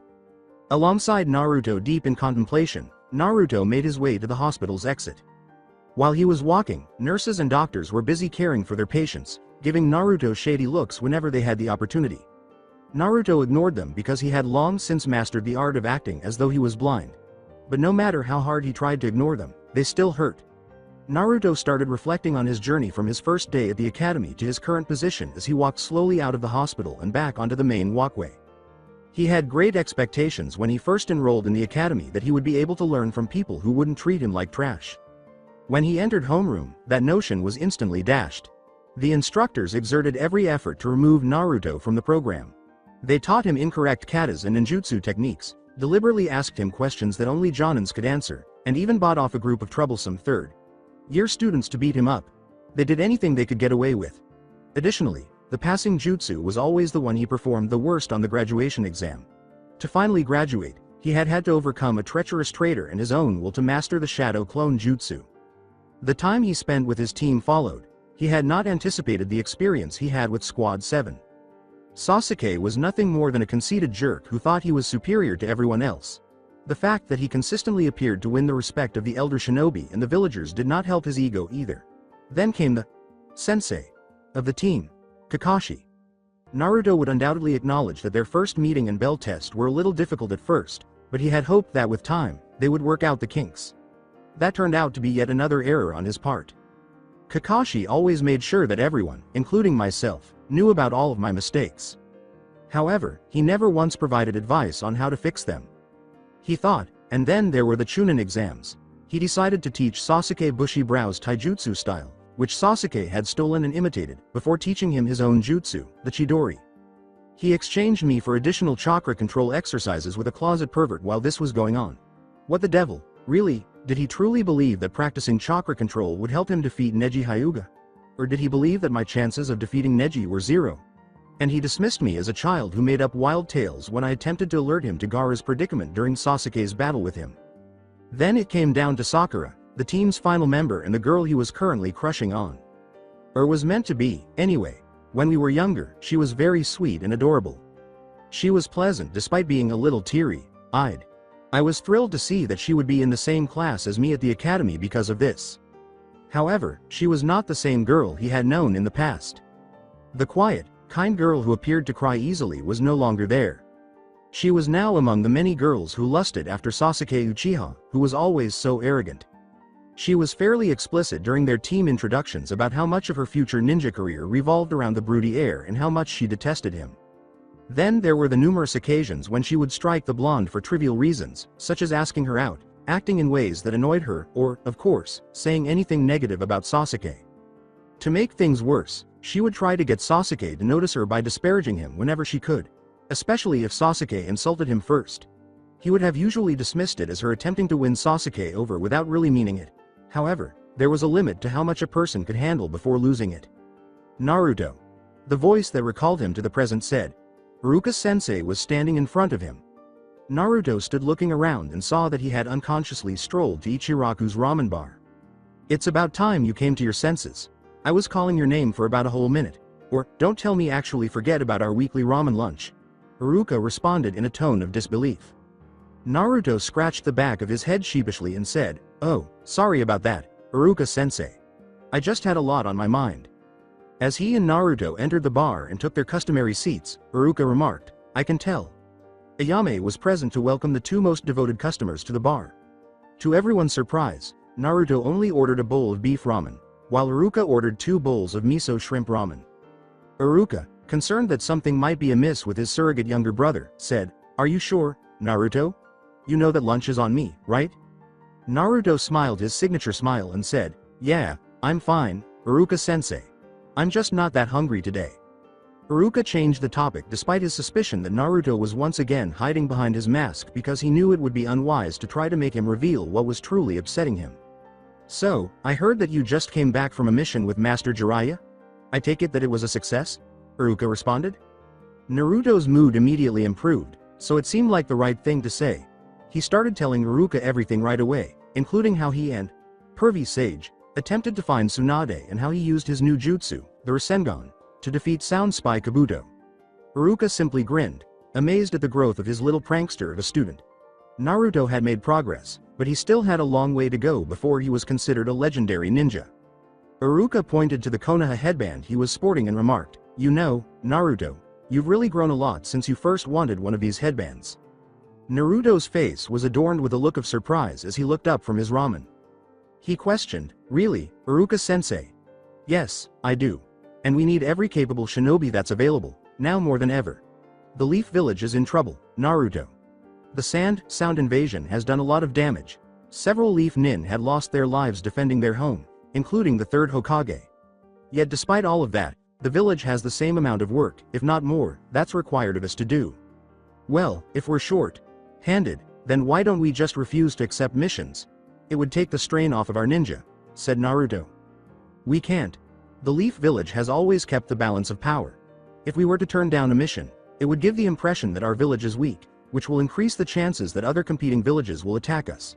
Alongside Naruto deep in contemplation, Naruto made his way to the hospital's exit. While he was walking, nurses and doctors were busy caring for their patients, giving Naruto shady looks whenever they had the opportunity. Naruto ignored them because he had long since mastered the art of acting as though he was blind. But no matter how hard he tried to ignore them, they still hurt. Naruto started reflecting on his journey from his first day at the academy to his current position as he walked slowly out of the hospital and back onto the main walkway. He had great expectations when he first enrolled in the academy that he would be able to learn from people who wouldn't treat him like trash. When he entered homeroom, that notion was instantly dashed. The instructors exerted every effort to remove Naruto from the program. They taught him incorrect katas and ninjutsu techniques, deliberately asked him questions that only Jonins could answer, and even bought off a group of troublesome third-year students to beat him up. They did anything they could get away with. Additionally, the passing jutsu was always the one he performed the worst on the graduation exam. To finally graduate, he had to overcome a treacherous traitor and his own will to master the shadow clone jutsu. The time he spent with his team followed. He had not anticipated the experience he had with Squad 7. Sasuke was nothing more than a conceited jerk who thought he was superior to everyone else. The fact that he consistently appeared to win the respect of the elder shinobi and the villagers did not help his ego either. Then came the sensei of the team, Kakashi. Naruto would undoubtedly acknowledge that their first meeting and bell test were a little difficult at first, but he had hoped that with time, they would work out the kinks. That turned out to be yet another error on his part. Kakashi always made sure that everyone, including myself, knew about all of my mistakes. However, he never once provided advice on how to fix them. He thought, and then there were the Chunin exams. He decided to teach Sasuke Bushibrow's taijutsu style, which Sasuke had stolen and imitated, before teaching him his own jutsu, the Chidori. He exchanged me for additional chakra control exercises with a closet pervert while this was going on. What the devil? Really, did he truly believe that practicing chakra control would help him defeat Neji Hyuga? Or did he believe that my chances of defeating Neji were zero? And he dismissed me as a child who made up wild tales when I attempted to alert him to Gaara's predicament during Sasuke's battle with him. Then it came down to Sakura, the team's final member and the girl he was currently crushing on. Or was meant to be, anyway. When we were younger, she was very sweet and adorable. She was pleasant despite being a little teary-eyed. I was thrilled to see that she would be in the same class as me at the academy because of this. However, she was not the same girl he had known in the past. The quiet, kind girl who appeared to cry easily was no longer there. She was now among the many girls who lusted after Sasuke Uchiha, who was always so arrogant. She was fairly explicit during their team introductions about how much of her future ninja career revolved around the broody heir and how much she detested him. Then there were the numerous occasions when she would strike the blonde for trivial reasons, such as asking her out, acting in ways that annoyed her, or, of course, saying anything negative about Sasuke. To make things worse, she would try to get Sasuke to notice her by disparaging him whenever she could, especially if Sasuke insulted him first. He would have usually dismissed it as her attempting to win Sasuke over without really meaning it. However, there was a limit to how much a person could handle before losing it. Naruto. The voice that recalled him to the present said. Iruka-sensei was standing in front of him. Naruto stood looking around and saw that he had unconsciously strolled to Ichiraku's ramen bar. It's about time you came to your senses. I was calling your name for about a whole minute. Or, don't tell me actually forget about our weekly ramen lunch. Iruka responded in a tone of disbelief. Naruto scratched the back of his head sheepishly and said, Oh, sorry about that, Iruka-sensei. I just had a lot on my mind. As he and Naruto entered the bar and took their customary seats, Iruka remarked, I can tell. Ayame was present to welcome the two most devoted customers to the bar. To everyone's surprise, Naruto only ordered a bowl of beef ramen, while Iruka ordered 2 bowls of miso shrimp ramen. Iruka, concerned that something might be amiss with his surrogate younger brother, said, Are you sure, Naruto? You know that lunch is on me, right? Naruto smiled his signature smile and said, Yeah, I'm fine, Iruka-sensei. I'm just not that hungry today. Iruka changed the topic despite his suspicion that Naruto was once again hiding behind his mask because he knew it would be unwise to try to make him reveal what was truly upsetting him. So, I heard that you just came back from a mission with Master Jiraiya? I take it that it was a success? Iruka responded. Naruto's mood immediately improved, so it seemed like the right thing to say. He started telling Iruka everything right away, including how he and Pervy Sage attempted to find Tsunade and how he used his new jutsu, the Rasengan, to defeat Sound Spy Kabuto. Iruka simply grinned, amazed at the growth of his little prankster of a student. Naruto had made progress, but he still had a long way to go before he was considered a legendary ninja. Iruka pointed to the Konoha headband he was sporting and remarked, You know, Naruto, you've really grown a lot since you first wanted one of these headbands. Naruto's face was adorned with a look of surprise as he looked up from his ramen. He questioned, Really, Iruka-sensei? Yes, I do. And we need every capable shinobi that's available, now more than ever. The Leaf Village is in trouble, Naruto. The sound invasion has done a lot of damage. Several Leaf Nin had lost their lives defending their home, including the 3rd Hokage. Yet despite all of that, the village has the same amount of work, if not more, that's required of us to do. Well, if we're short-handed, then why don't we just refuse to accept missions? It would take the strain off of our ninja, said Naruto. We can't. The Leaf Village has always kept the balance of power. If we were to turn down a mission, it would give the impression that our village is weak, which will increase the chances that other competing villages will attack us.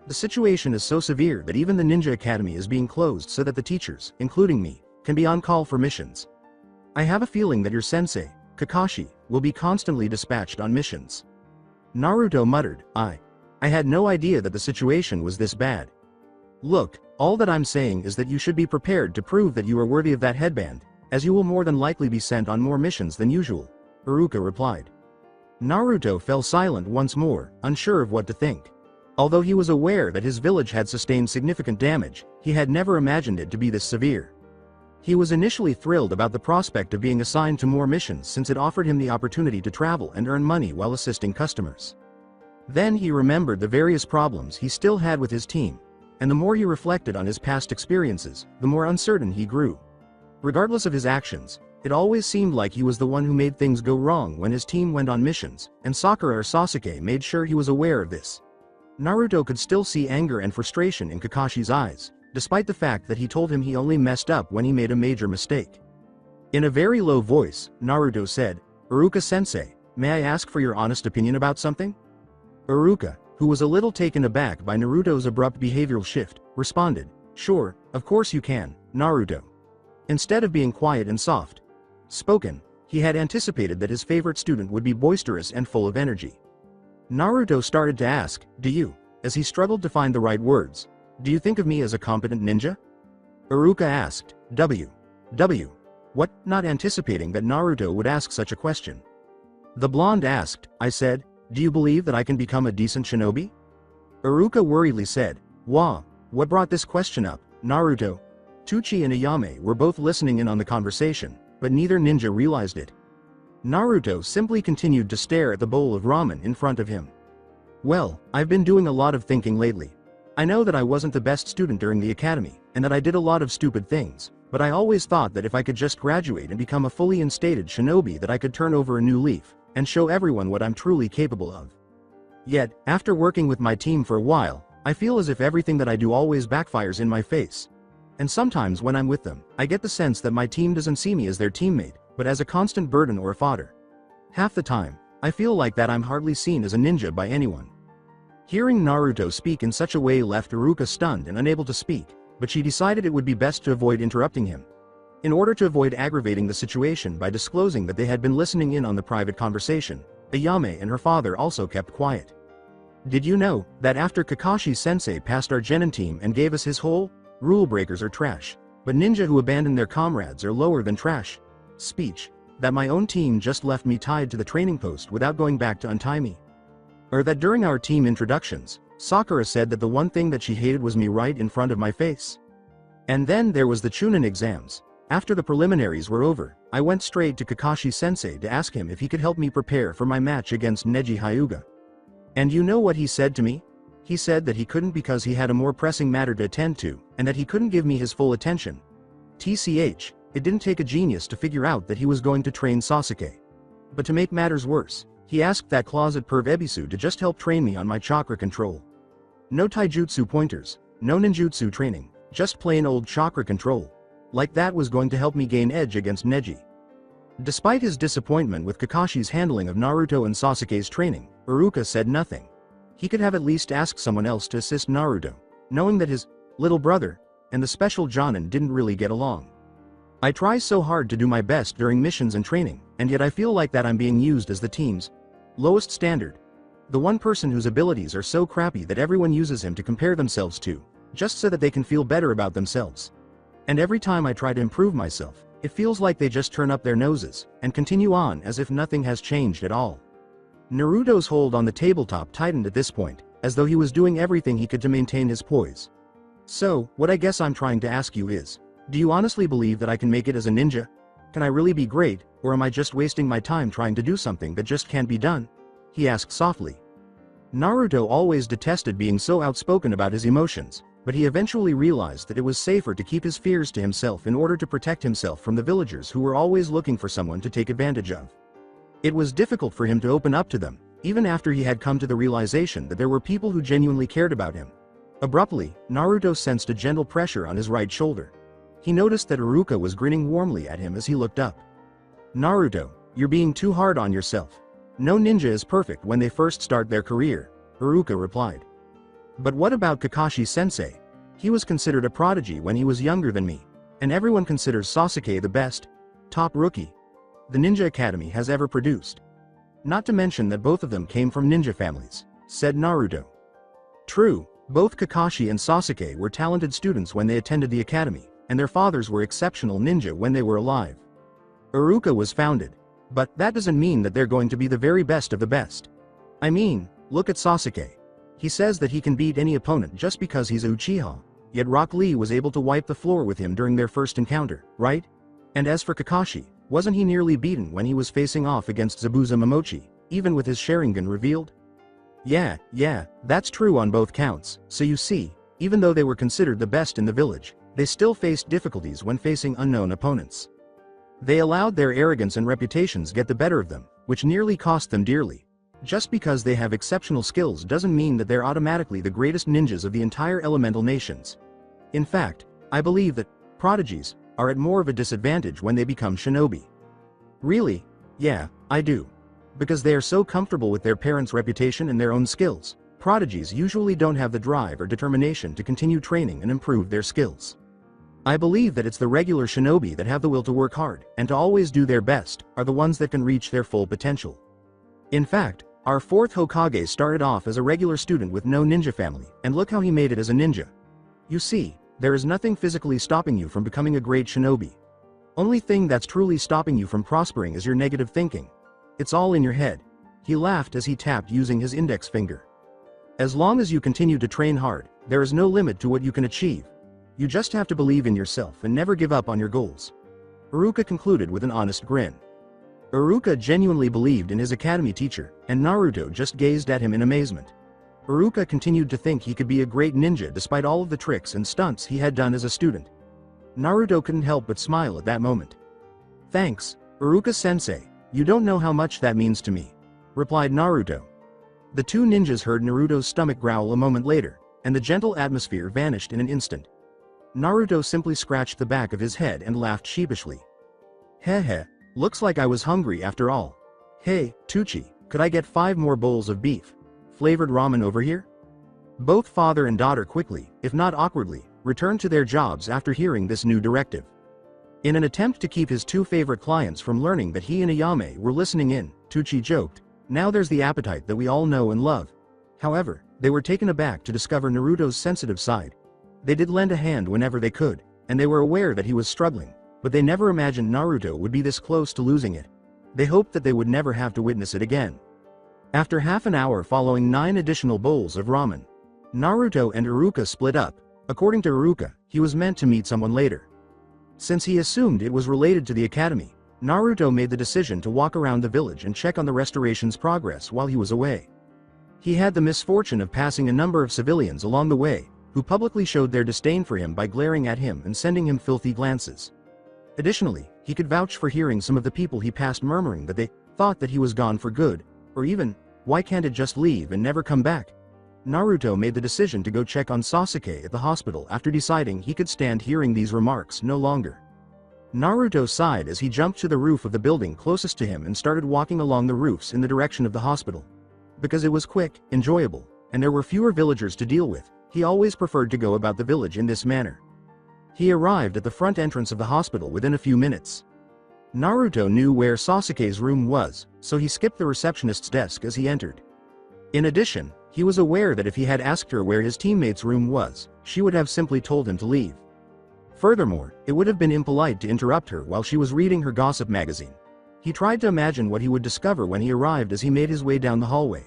The situation is so severe that even the Ninja Academy is being closed so that the teachers, including me, can be on call for missions. I have a feeling that your sensei, Kakashi, will be constantly dispatched on missions. Naruto muttered, I had no idea that the situation was this bad. Look, all that I'm saying is that you should be prepared to prove that you are worthy of that headband, as you will more than likely be sent on more missions than usual, Iruka replied. Naruto fell silent once more, unsure of what to think. Although he was aware that his village had sustained significant damage, he had never imagined it to be this severe. He was initially thrilled about the prospect of being assigned to more missions since it offered him the opportunity to travel and earn money while assisting customers. Then he remembered the various problems he still had with his team, and the more he reflected on his past experiences, the more uncertain he grew. Regardless of his actions, it always seemed like he was the one who made things go wrong when his team went on missions, and Sakura or Sasuke made sure he was aware of this. Naruto could still see anger and frustration in Kakashi's eyes, despite the fact that he told him he only messed up when he made a major mistake. In a very low voice, Naruto said, Iruka-sensei, may I ask for your honest opinion about something? Iruka, who was a little taken aback by Naruto's abrupt behavioral shift, responded, Sure, of course you can, Naruto. Instead of being quiet and soft-spoken, he had anticipated that his favorite student would be boisterous and full of energy. Naruto started to ask, Do you, as he struggled to find the right words, do you think of me as a competent ninja? Iruka asked, What, not anticipating that Naruto would ask such a question. The blonde asked, I said, Do you believe that I can become a decent shinobi? Iruka worriedly said, What brought this question up, Naruto? Tuchi and Ayame were both listening in on the conversation, but neither ninja realized it. Naruto simply continued to stare at the bowl of ramen in front of him. Well, I've been doing a lot of thinking lately. I know that I wasn't the best student during the academy, and that I did a lot of stupid things, but I always thought that if I could just graduate and become a fully instated shinobi that I could turn over a new leaf, and show everyone what I'm truly capable of. Yet, after working with my team for a while, I feel as if everything that I do always backfires in my face. And sometimes when I'm with them, I get the sense that my team doesn't see me as their teammate, but as a constant burden or a fodder. Half the time, I feel like that I'm hardly seen as a ninja by anyone. Hearing Naruto speak in such a way left Iruka stunned and unable to speak, but she decided it would be best to avoid interrupting him. In order to avoid aggravating the situation by disclosing that they had been listening in on the private conversation, Ayame and her father also kept quiet. Did you know that after Kakashi-sensei passed our genin team and gave us his whole rule breakers are trash, but ninja who abandon their comrades are lower than trash speech, that my own team just left me tied to the training post without going back to untie me? Or that during our team introductions, Sakura said that the one thing that she hated was me right in front of my face? And then there was the Chunin exams. After the preliminaries were over, I went straight to Kakashi-sensei to ask him if he could help me prepare for my match against Neji Hyuga. And you know what he said to me? He said that he couldn't because he had a more pressing matter to attend to, and that he couldn't give me his full attention. TCH, it didn't take a genius to figure out that he was going to train Sasuke. But to make matters worse, he asked that closet perv Ebisu to just help train me on my chakra control. No taijutsu pointers, no ninjutsu training, just plain old chakra control. Like that was going to help me gain edge against Neji. Despite his disappointment with Kakashi's handling of Naruto and Sasuke's training, Iruka said nothing. He could have at least asked someone else to assist Naruto, knowing that his little brother and the special Jonin didn't really get along. I try so hard to do my best during missions and training, and yet I feel like that I'm being used as the team's lowest standard. The one person whose abilities are so crappy that everyone uses him to compare themselves to, just so that they can feel better about themselves. And every time I try to improve myself, it feels like they just turn up their noses and continue on as if nothing has changed at all. Naruto's hold on the tabletop tightened at this point, as though he was doing everything he could to maintain his poise. So, what I guess I'm trying to ask you is, do you honestly believe that I can make it as a ninja? Can I really be great, or am I just wasting my time trying to do something that just can't be done? He asked softly. Naruto always detested being so outspoken about his emotions, but he eventually realized that it was safer to keep his fears to himself in order to protect himself from the villagers who were always looking for someone to take advantage of. It was difficult for him to open up to them, even after he had come to the realization that there were people who genuinely cared about him. Abruptly, Naruto sensed a gentle pressure on his right shoulder. He noticed that Iruka was grinning warmly at him as he looked up. Naruto, you're being too hard on yourself. No ninja is perfect when they first start their career, Iruka replied. But what about Kakashi-sensei? He was considered a prodigy when he was younger than me, and everyone considers Sasuke the best, top rookie the Ninja Academy has ever produced. Not to mention that both of them came from ninja families, said Naruto. True, both Kakashi and Sasuke were talented students when they attended the academy, and their fathers were exceptional ninja when they were alive. Iruka was founded, but that doesn't mean that they're going to be the very best of the best. I mean, look at Sasuke. He says that he can beat any opponent just because he's a Uchiha, yet Rock Lee was able to wipe the floor with him during their first encounter, right? And as for Kakashi, wasn't he nearly beaten when he was facing off against Zabuza Momochi, even with his Sharingan revealed? Yeah, that's true on both counts, so you see, even though they were considered the best in the village, they still faced difficulties when facing unknown opponents. They allowed their arrogance and reputations get the better of them, which nearly cost them dearly. Just because they have exceptional skills doesn't mean that they're automatically the greatest ninjas of the entire elemental nations. In fact, I believe that prodigies are at more of a disadvantage when they become shinobi. Really? Yeah, I do. Because they are so comfortable with their parents' reputation and their own skills, prodigies usually don't have the drive or determination to continue training and improve their skills. I believe that it's the regular shinobi that have the will to work hard and to always do their best are the ones that can reach their full potential. In fact, our fourth Hokage started off as a regular student with no ninja family, and look how he made it as a ninja. You see, there is nothing physically stopping you from becoming a great shinobi. Only thing that's truly stopping you from prospering is your negative thinking. It's all in your head. He laughed as he tapped using his index finger. As long as you continue to train hard, there is no limit to what you can achieve. You just have to believe in yourself and never give up on your goals. Iruka concluded with an honest grin. Iruka genuinely believed in his academy teacher, and Naruto just gazed at him in amazement. Iruka continued to think he could be a great ninja despite all of the tricks and stunts he had done as a student. Naruto couldn't help but smile at that moment. Thanks, Iruka-sensei, you don't know how much that means to me, replied Naruto. The two ninjas heard Naruto's stomach growl a moment later, and the gentle atmosphere vanished in an instant. Naruto simply scratched the back of his head and laughed sheepishly. Heh, Looks like I was hungry after all. Hey, Tucci, could I get 5 more bowls of beef flavored ramen over here? Both father and daughter quickly, if not awkwardly, returned to their jobs after hearing this new directive. In an attempt to keep his 2 favorite clients from learning that he and Ayame were listening in, Tucci joked, "Now there's the appetite that we all know and love." However, they were taken aback to discover Naruto's sensitive side. They did lend a hand whenever they could, and they were aware that he was struggling, but they never imagined Naruto would be this close to losing it. They hoped that they would never have to witness it again. After half an hour following 9 additional bowls of ramen, Naruto and Iruka split up. According to Iruka, he was meant to meet someone later. Since he assumed it was related to the academy, Naruto made the decision to walk around the village and check on the restoration's progress while he was away. He had the misfortune of passing a number of civilians along the way, who publicly showed their disdain for him by glaring at him and sending him filthy glances. Additionally, he could vouch for hearing some of the people he passed murmuring that they thought that he was gone for good, or even, "Why can't it just leave and never come back?" Naruto made the decision to go check on Sasuke at the hospital after deciding he could stand hearing these remarks no longer. Naruto sighed as he jumped to the roof of the building closest to him and started walking along the roofs in the direction of the hospital. Because it was quick, enjoyable, and there were fewer villagers to deal with, he always preferred to go about the village in this manner. He arrived at the front entrance of the hospital within a few minutes. Naruto knew where Sasuke's room was, so he skipped the receptionist's desk as he entered. In addition, he was aware that if he had asked her where his teammate's room was, she would have simply told him to leave. Furthermore, it would have been impolite to interrupt her while she was reading her gossip magazine. He tried to imagine what he would discover when he arrived as he made his way down the hallway.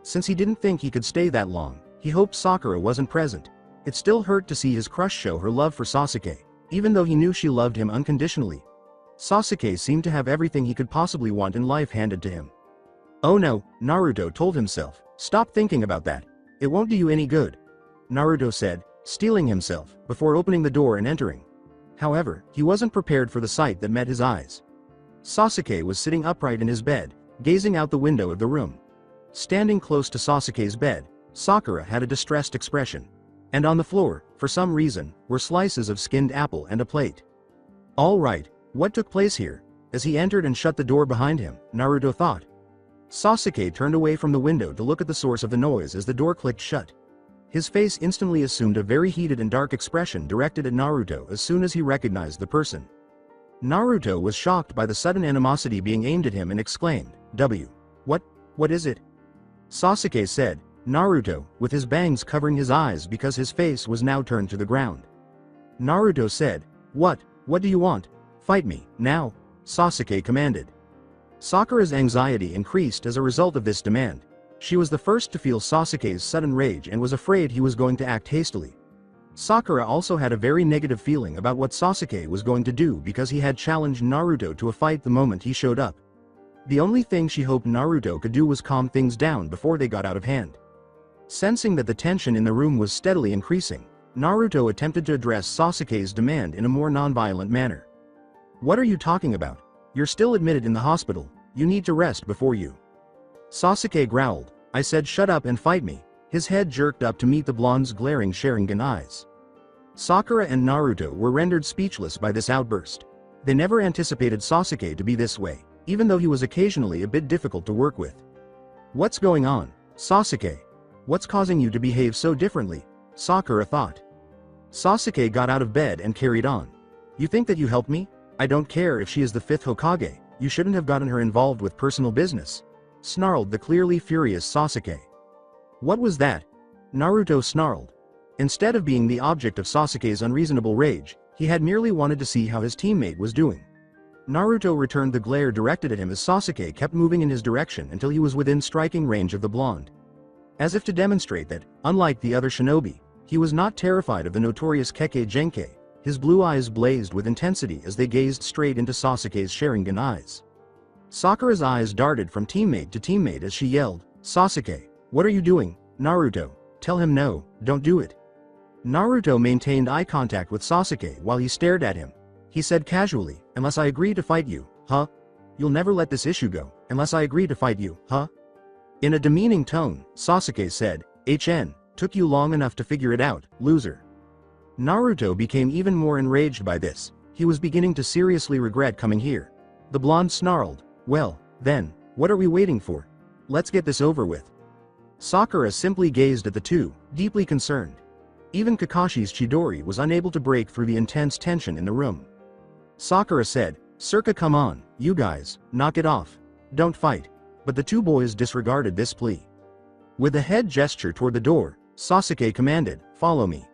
Since he didn't think he could stay that long, he hoped Sakura wasn't present. It still hurt to see his crush show her love for Sasuke, even though he knew she loved him unconditionally. Sasuke seemed to have everything he could possibly want in life handed to him. "Oh no," Naruto told himself, "stop thinking about that. It won't do you any good," Naruto said, steeling himself, before opening the door and entering. However, he wasn't prepared for the sight that met his eyes. Sasuke was sitting upright in his bed, gazing out the window of the room. Standing close to Sasuke's bed, Sakura had a distressed expression. And on the floor, for some reason, were slices of skinned apple and a plate. All right, what took place here? As he entered and shut the door behind him, Naruto thought. Sasuke turned away from the window to look at the source of the noise as the door clicked shut. His face instantly assumed a very heated and dark expression directed at Naruto as soon as he recognized the person. Naruto was shocked by the sudden animosity being aimed at him and exclaimed, What is it?" Sasuke said, Naruto, with his bangs covering his eyes because his face was now turned to the ground. Naruto said, What do you want? Fight me, now," Sasuke commanded. Sakura's anxiety increased as a result of this demand. She was the first to feel Sasuke's sudden rage and was afraid he was going to act hastily. Sakura also had a very negative feeling about what Sasuke was going to do because he had challenged Naruto to a fight the moment he showed up. The only thing she hoped Naruto could do was calm things down before they got out of hand. Sensing that the tension in the room was steadily increasing, Naruto attempted to address Sasuke's demand in a more non-violent manner. "What are you talking about? You're still admitted in the hospital, you need to rest before you." Sasuke growled, "I said shut up and fight me." His head jerked up to meet the blonde's glaring Sharingan eyes. Sakura and Naruto were rendered speechless by this outburst. They never anticipated Sasuke to be this way, even though he was occasionally a bit difficult to work with. "What's going on, Sasuke? What's causing you to behave so differently?" Sakura thought. Sasuke got out of bed and carried on. "You think that you helped me? I don't care if she is the 5th Hokage, you shouldn't have gotten her involved with personal business," snarled the clearly furious Sasuke. "What was that?" Naruto snarled. Instead of being the object of Sasuke's unreasonable rage, he had merely wanted to see how his teammate was doing. Naruto returned the glare directed at him as Sasuke kept moving in his direction until he was within striking range of the blonde. As if to demonstrate that, unlike the other shinobi, he was not terrified of the notorious Kekkei Genkai, his blue eyes blazed with intensity as they gazed straight into Sasuke's Sharingan eyes. Sakura's eyes darted from teammate to teammate as she yelled, "Sasuke, what are you doing, Naruto? Tell him no, don't do it." Naruto maintained eye contact with Sasuke while he stared at him. He said casually, "Unless I agree to fight you, huh? You'll never let this issue go, unless I agree to fight you, huh?" In a demeaning tone, Sasuke said, Took you long enough to figure it out, loser." Naruto became even more enraged by this. He was beginning to seriously regret coming here. The blonde snarled, "Well, then, what are we waiting for? Let's get this over with." Sakura simply gazed at the two, deeply concerned. Even Kakashi's Chidori was unable to break through the intense tension in the room. Sakura said, "Circa, come on, you guys, knock it off. Don't fight." But the two boys disregarded this plea. With a head gesture toward the door, Sasuke commanded, "Follow me."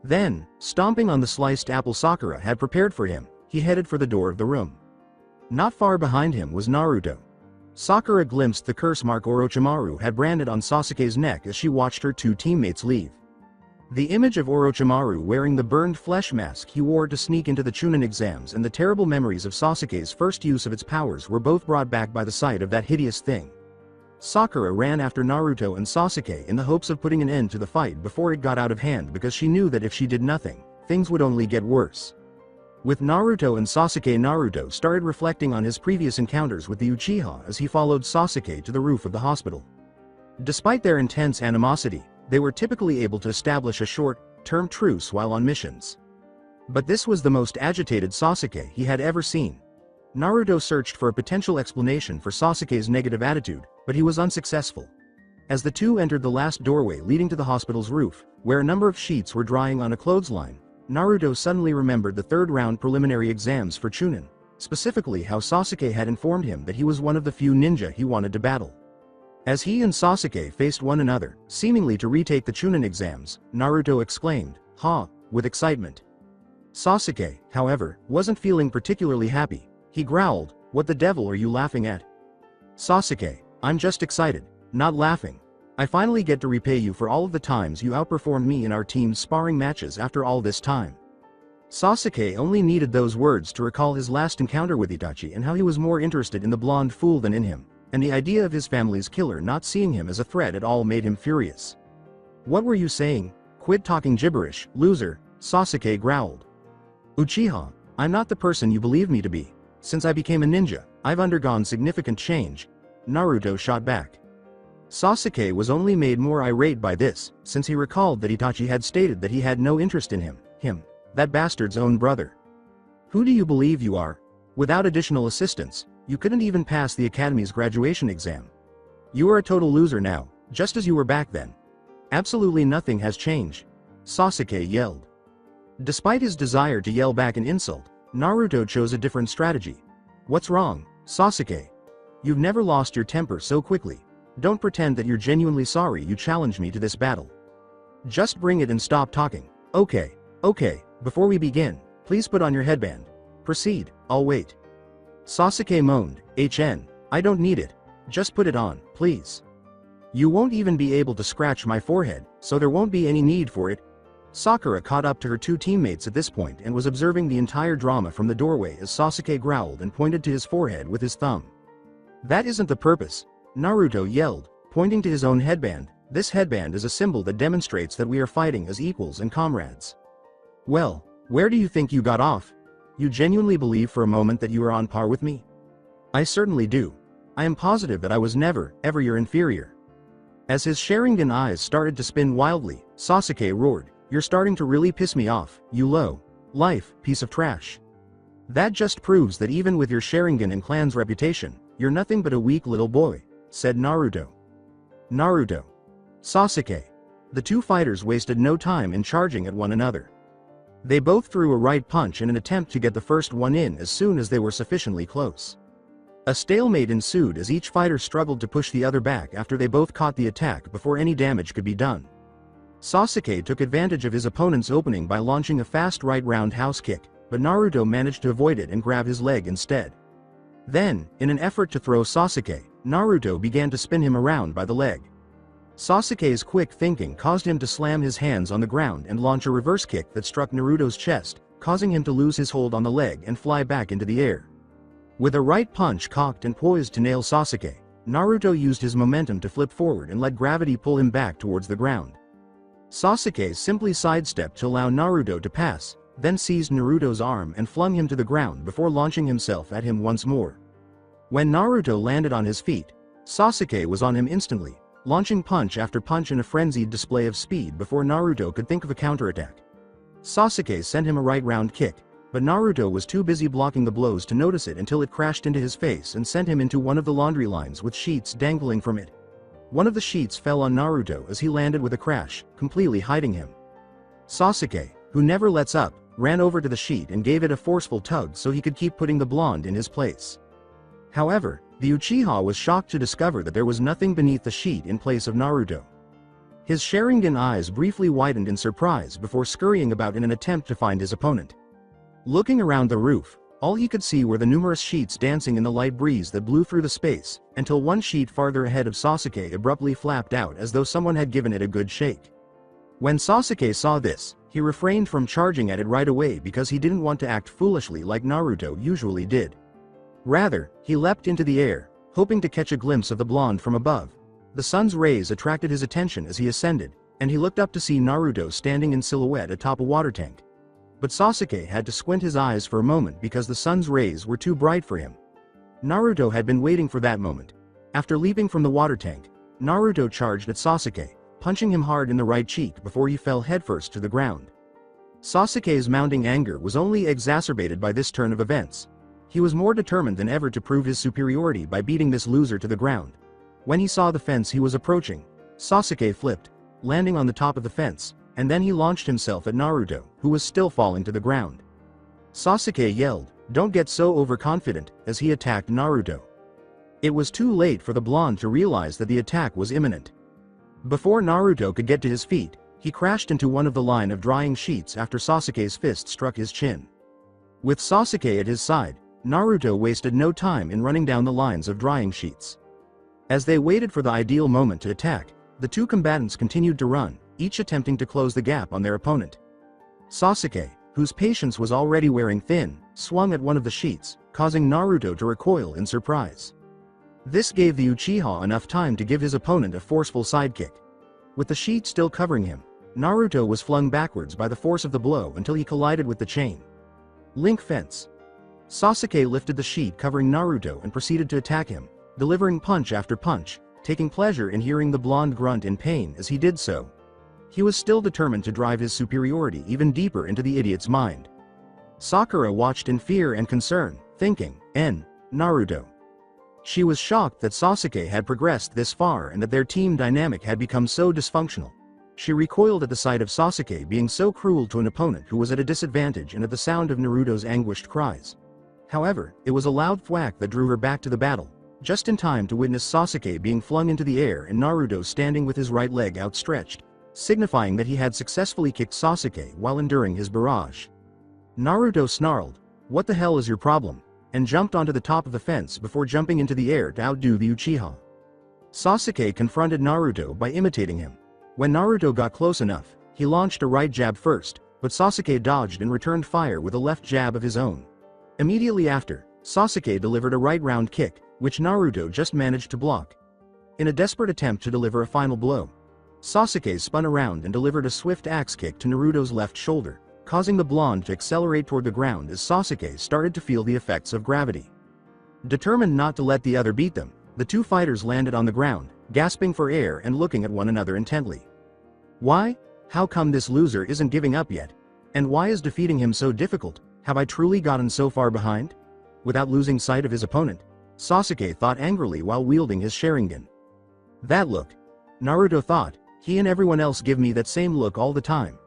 Then, stomping on the sliced apple Sakura had prepared for him, he headed for the door of the room. Not far behind him was Naruto. Sakura glimpsed the curse mark Orochimaru had branded on Sasuke's neck as she watched her two teammates leave. The image of Orochimaru wearing the burned flesh mask he wore to sneak into the Chunin exams and the terrible memories of Sasuke's first use of its powers were both brought back by the sight of that hideous thing. Sakura ran after Naruto and Sasuke in the hopes of putting an end to the fight before it got out of hand because she knew that if she did nothing, things would only get worse. With Naruto and Sasuke, Naruto started reflecting on his previous encounters with the Uchiha as he followed Sasuke to the roof of the hospital. Despite their intense animosity, they were typically able to establish a short-term truce while on missions. But this was the most agitated Sasuke he had ever seen. Naruto searched for a potential explanation for Sasuke's negative attitude, but he was unsuccessful. As the two entered the last doorway leading to the hospital's roof, where a number of sheets were drying on a clothesline, Naruto suddenly remembered the third-round preliminary exams for Chunin, specifically how Sasuke had informed him that he was one of the few ninja he wanted to battle. As he and Sasuke faced one another, seemingly to retake the Chunin exams, Naruto exclaimed, "Ha!" with excitement. Sasuke, however, wasn't feeling particularly happy. He growled, "What the devil are you laughing at?" "Sasuke, I'm just excited, not laughing. I finally get to repay you for all of the times you outperformed me in our team's sparring matches after all this time." Sasuke only needed those words to recall his last encounter with Itachi and how he was more interested in the blonde fool than in him, and the idea of his family's killer not seeing him as a threat at all made him furious. "What were you saying? Quit talking gibberish, loser," Sasuke growled. "Uchiha, I'm not the person you believe me to be. Since I became a ninja, I've undergone significant change," Naruto shot back. Sasuke was only made more irate by this, since he recalled that Itachi had stated that he had no interest in him, that bastard's own brother. "Who do you believe you are? Without additional assistance, you couldn't even pass the academy's graduation exam. You are a total loser now, just as you were back then. Absolutely nothing has changed," Sasuke yelled. Despite his desire to yell back an insult, Naruto chose a different strategy. "What's wrong, Sasuke? You've never lost your temper so quickly. Don't pretend that you're genuinely sorry you challenged me to this battle. Just bring it and stop talking." Okay, before we begin, please put on your headband. Proceed, I'll wait." Sasuke moaned, I don't need it. Just put it on, please. You won't even be able to scratch my forehead, so there won't be any need for it." Sakura caught up to her two teammates at this point and was observing the entire drama from the doorway as Sasuke growled and pointed to his forehead with his thumb. "That isn't the purpose," Naruto yelled, pointing to his own headband. "This headband is a symbol that demonstrates that we are fighting as equals and comrades." "Well, where do you think you got off? You genuinely believe for a moment that you are on par with me?" "I certainly do. I am positive that I was never, ever your inferior." As his Sharingan eyes started to spin wildly, Sasuke roared, "You're starting to really piss me off, you low-life piece of trash. That just proves that even with your Sharingan and clan's reputation, you're nothing but a weak little boy," said Naruto. "Naruto. Sasuke." The two fighters wasted no time in charging at one another. They both threw a right punch in an attempt to get the first one in as soon as they were sufficiently close. A stalemate ensued as each fighter struggled to push the other back after they both caught the attack before any damage could be done. Sasuke took advantage of his opponent's opening by launching a fast right roundhouse kick, but Naruto managed to avoid it and grab his leg instead. Then, in an effort to throw Sasuke, Naruto began to spin him around by the leg. Sasuke's quick thinking caused him to slam his hands on the ground and launch a reverse kick that struck Naruto's chest, causing him to lose his hold on the leg and fly back into the air. With a right punch cocked and poised to nail Sasuke, Naruto used his momentum to flip forward and let gravity pull him back towards the ground. Sasuke simply sidestepped to allow Naruto to pass, then seized Naruto's arm and flung him to the ground before launching himself at him once more. When Naruto landed on his feet, Sasuke was on him instantly, launching punch after punch in a frenzied display of speed before Naruto could think of a counterattack. Sasuke sent him a right round kick, but Naruto was too busy blocking the blows to notice it until it crashed into his face and sent him into one of the laundry lines with sheets dangling from it. One of the sheets fell on Naruto as he landed with a crash, completely hiding him. Sasuke, who never lets up, ran over to the sheet and gave it a forceful tug so he could keep putting the blonde in his place. However, the Uchiha was shocked to discover that there was nothing beneath the sheet in place of Naruto. His Sharingan eyes briefly widened in surprise before scurrying about in an attempt to find his opponent. Looking around the roof, all he could see were the numerous sheets dancing in the light breeze that blew through the space, until one sheet farther ahead of Sasuke abruptly flapped out as though someone had given it a good shake. When Sasuke saw this, he refrained from charging at it right away because he didn't want to act foolishly like Naruto usually did. Rather, he leapt into the air, hoping to catch a glimpse of the blonde from above. The sun's rays attracted his attention as he ascended, and he looked up to see Naruto standing in silhouette atop a water tank. But Sasuke had to squint his eyes for a moment because the sun's rays were too bright for him. Naruto had been waiting for that moment. After leaping from the water tank, Naruto charged at Sasuke, punching him hard in the right cheek before he fell headfirst to the ground. Sasuke's mounting anger was only exacerbated by this turn of events. He was more determined than ever to prove his superiority by beating this loser to the ground. When he saw the fence he was approaching, Sasuke flipped, landing on the top of the fence, and then he launched himself at Naruto, who was still falling to the ground. Sasuke yelled, "Don't get so overconfident," as he attacked Naruto. It was too late for the blonde to realize that the attack was imminent. Before Naruto could get to his feet, he crashed into one of the line of drying sheets after Sasuke's fist struck his chin. With Sasuke at his side, Naruto wasted no time in running down the lines of drying sheets. As they waited for the ideal moment to attack, the two combatants continued to run, each attempting to close the gap on their opponent. Sasuke, whose patience was already wearing thin, swung at one of the sheets, causing Naruto to recoil in surprise. This gave the Uchiha enough time to give his opponent a forceful sidekick. With the sheet still covering him, Naruto was flung backwards by the force of the blow until he collided with the chain link fence. Sasuke lifted the sheet covering Naruto and proceeded to attack him, delivering punch after punch, taking pleasure in hearing the blonde grunt in pain as he did so. He was still determined to drive his superiority even deeper into the idiot's mind. Sakura watched in fear and concern, thinking, Naruto. She was shocked that Sasuke had progressed this far and that their team dynamic had become so dysfunctional. She recoiled at the sight of Sasuke being so cruel to an opponent who was at a disadvantage and at the sound of Naruto's anguished cries. However, it was a loud thwack that drew her back to the battle, just in time to witness Sasuke being flung into the air and Naruto standing with his right leg outstretched, signifying that he had successfully kicked Sasuke while enduring his barrage. Naruto snarled, "What the hell is your problem?" and jumped onto the top of the fence before jumping into the air to outdo the Uchiha. Sasuke confronted Naruto by imitating him. When Naruto got close enough, he launched a right jab first, but Sasuke dodged and returned fire with a left jab of his own. Immediately after, Sasuke delivered a right round kick, which Naruto just managed to block. In a desperate attempt to deliver a final blow, Sasuke spun around and delivered a swift axe kick to Naruto's left shoulder, causing the blonde to accelerate toward the ground as Sasuke started to feel the effects of gravity. Determined not to let the other beat them, the two fighters landed on the ground, gasping for air and looking at one another intently. Why? How come this loser isn't giving up yet? And why is defeating him so difficult? Have I truly gotten so far behind? Without losing sight of his opponent, Sasuke thought angrily while wielding his Sharingan. That look. Naruto thought, he and everyone else give me that same look all the time.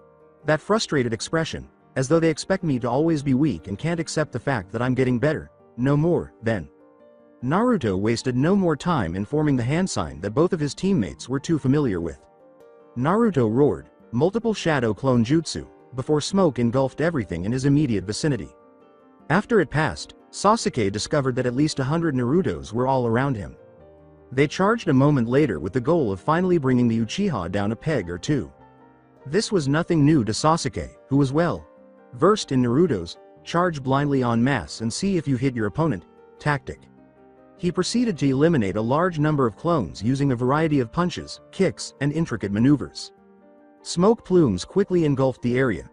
That frustrated expression, as though they expect me to always be weak and can't accept the fact that I'm getting better, no more, then. Naruto wasted no more time in forming the hand sign that both of his teammates were too familiar with. Naruto roared, multiple shadow clone jutsu, before smoke engulfed everything in his immediate vicinity. After it passed, Sasuke discovered that at least 100 Narutos were all around him. They charged a moment later with the goal of finally bringing the Uchiha down a peg or two. This was nothing new to Sasuke, who was well versed in Naruto's charge blindly en masse and see if you hit your opponent tactic. He proceeded to eliminate a large number of clones using a variety of punches, kicks, and intricate maneuvers. Smoke plumes quickly engulfed the area.